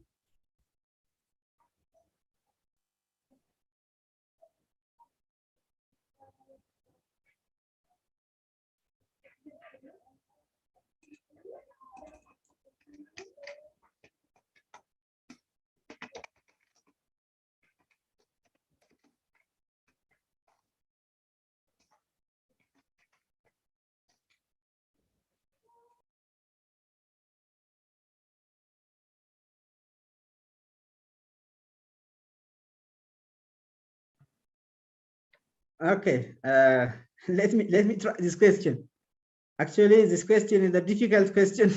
Okay, let me try this question. Actually, this question is a difficult question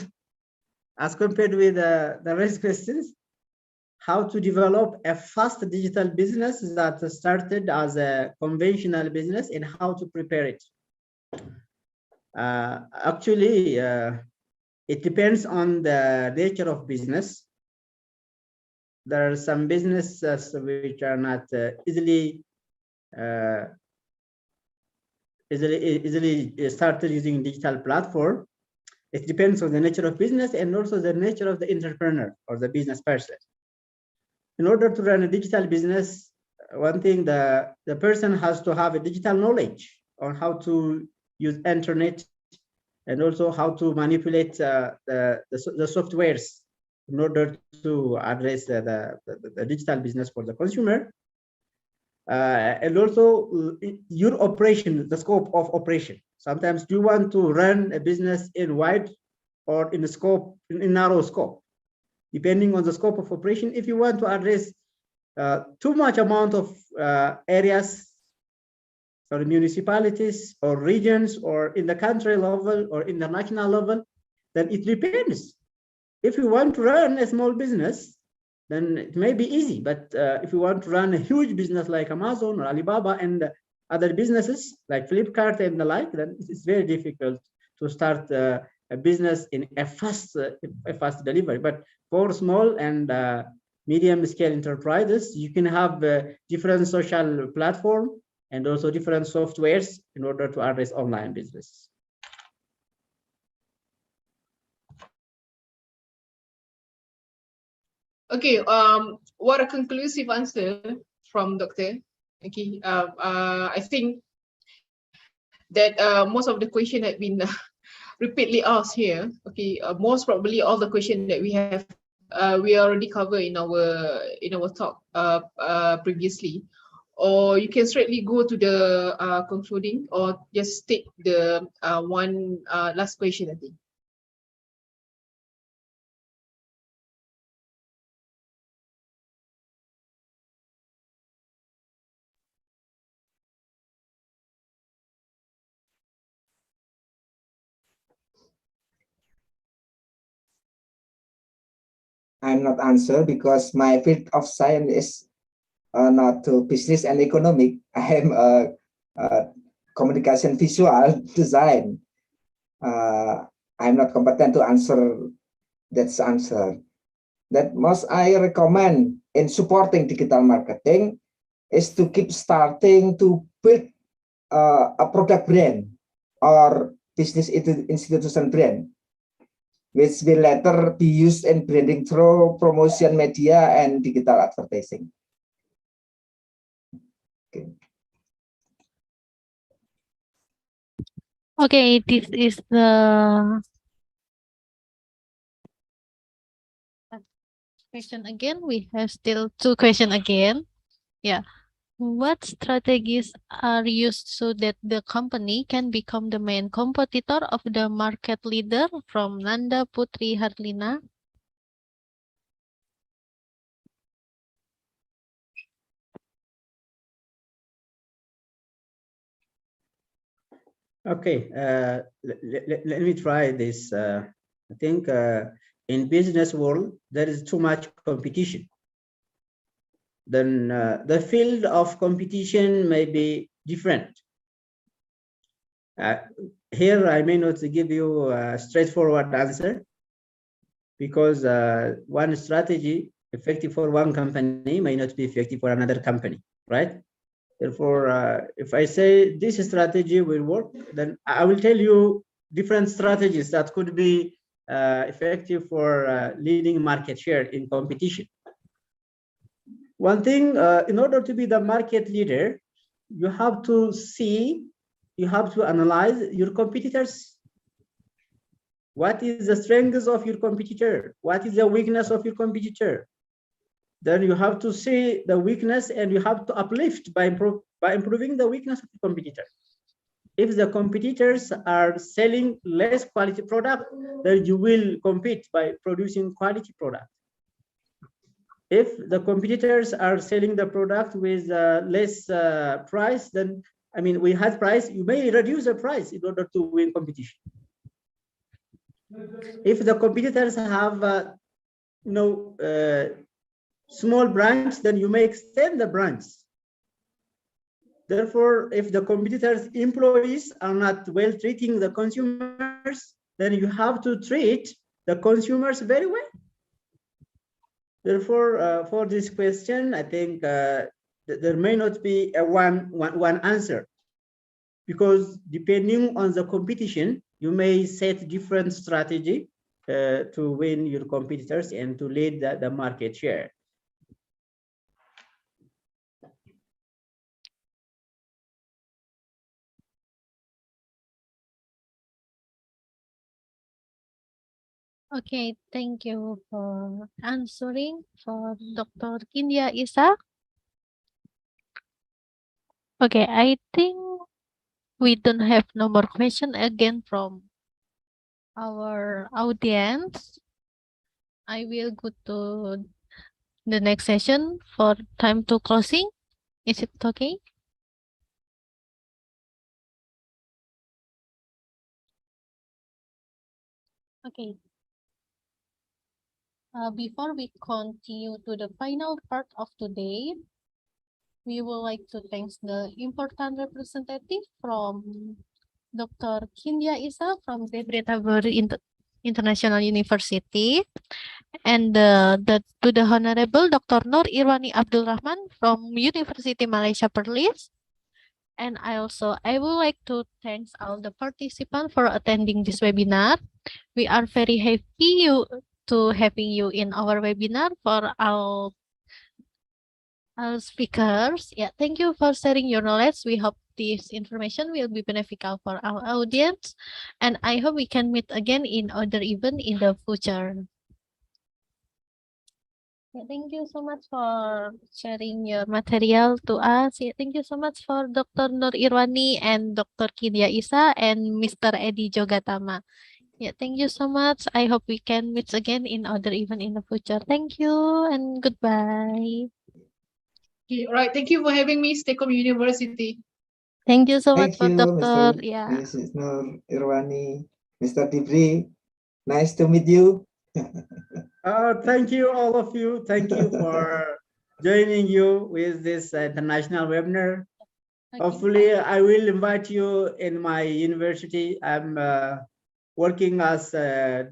as compared with the rest questions. How to develop a fast digital business that started as a conventional business and how to prepare it. Actually, it depends on the nature of business. There are some businesses which are not easily started using digital platform. It depends on the nature of business and also the nature of the entrepreneur or the business person. In order to run a digital business, one thing, the person has to have a digital knowledge on how to use internet and also how to manipulate the softwares in order to address the digital business for the consumer. And also your operation, the scope of operation. Sometimes you want to run a business in wide or in scope, in narrow scope, depending on the scope of operation. If you want to address too much amount of areas or municipalities or regions or in the country level or in the national level, then it depends. If you want to run a small business, then it may be easy. But if you want to run a huge business like Amazon or Alibaba and other businesses like Flipkart and the like, then it's very difficult to start a business in a fast delivery. But for small and medium scale enterprises, you can have different social platform and also different softwares in order to address online business. Okay, what a conclusive answer from Dr. Okay, I think that most of the question had been repeatedly asked here. Okay, most probably all the question that we have we already covered in our talk previously, or you can straightly go to the concluding or just take the one last question, I think. I'm not answer because my field of science is not to business and economic. I am a communication visual design. I'm not competent to answer that answer. That most I recommend in supporting digital marketing is to keep starting to build a product brand or business institution brand, which will later be used in branding through promotion media and digital advertising. Okay. Okay, this is the question again. We have still two questions again. Yeah. What strategies are used so that the company can become the main competitor of the market leader? From Nanda Putri Harlina. Okay, let me try this. I think in business world, there is too much competition. Then the field of competition may be different. Here, I may not give you a straightforward answer because one strategy effective for one company may not be effective for another company, right? Therefore, if I say this strategy will work, then I will tell you different strategies that could be effective for leading market share in competition. One thing, in order to be the market leader, you have to see, you have to analyze your competitors. What is the strengths of your competitor? What is the weakness of your competitor? Then you have to see the weakness and you have to uplift by improving the weakness of the competitor. If the competitors are selling less quality product, then you will compete by producing quality product. If the competitors are selling the product with less price, then I mean, we had price, you may reduce the price in order to win competition. If the competitors have small branch, then you may extend the branch. Therefore, if the competitors' employees are not well treating the consumers, then you have to treat the consumers very well. Therefore, for this question, I think there may not be a one answer, because depending on the competition, you may set different strategy to win your competitors and to lead the market share. Okay, thank you for answering for Dr. Kindya Issa. Okay, I think we don't have no more question again from our audience. I will go to the next session for time to closing. Is it okay? Okay. Before we continue to the final part of today, we would like to thank the important representative from Dr. Kindya Issa from Debre Tabor International University, and to the Honorable Dr. Nur Irwani Abdul Rahman from Universiti Malaysia Perlis. And I would like to thank all the participants for attending this webinar. We are very happy to having you in our webinar for our speakers. Yeah, thank you for sharing your knowledge. We hope this information will be beneficial for our audience, and I hope we can meet again in other event in the future. Yeah, thank you so much for sharing your material to us. Yeah, thank you so much for Dr. Nur Irwani and Dr. Kindya Issa and Mr. Edi Jogatama. Yeah, thank you so much. I hope we can meet again in other event in the future. Thank you and goodbye. Okay, all right. Thank you for having me, STEKOM University. Thank you so much Thank for you, Dr. Mr. Yeah. Mrs. Nur Irwani, Mr. Debre. Nice to meet you. Thank you, all of you. Thank you for joining you with this international webinar. Okay. Hopefully, I will invite you in my university. I'm working as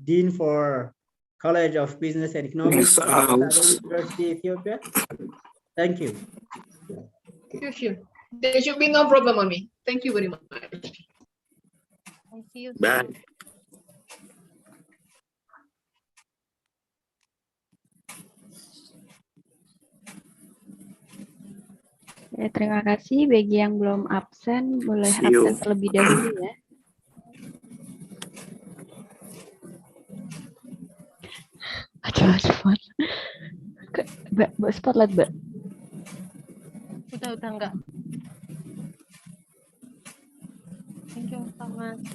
Dean for College of Business and Economics at University, Ethiopia. Thank you. Sure. There should be no problem on me. Thank you very much. Thank you. Bye. Ya, terima kasih. Bagi yang belum absen, boleh See you. absen terlebih dahulu ya. Aduh. Mbak spotlight, Mbak. Udah enggak. Thank you so much.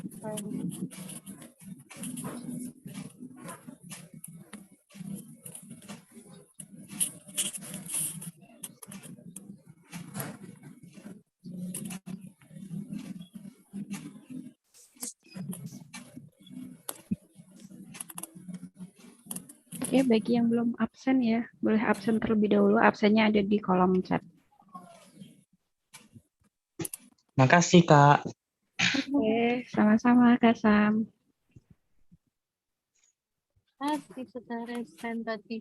Oke, bagi yang belum absen ya, boleh absen terlebih dahulu. Absennya ada di kolom chat. Makasih, Kak. Oke, sama-sama Kak Sam. Kasih saudara tadi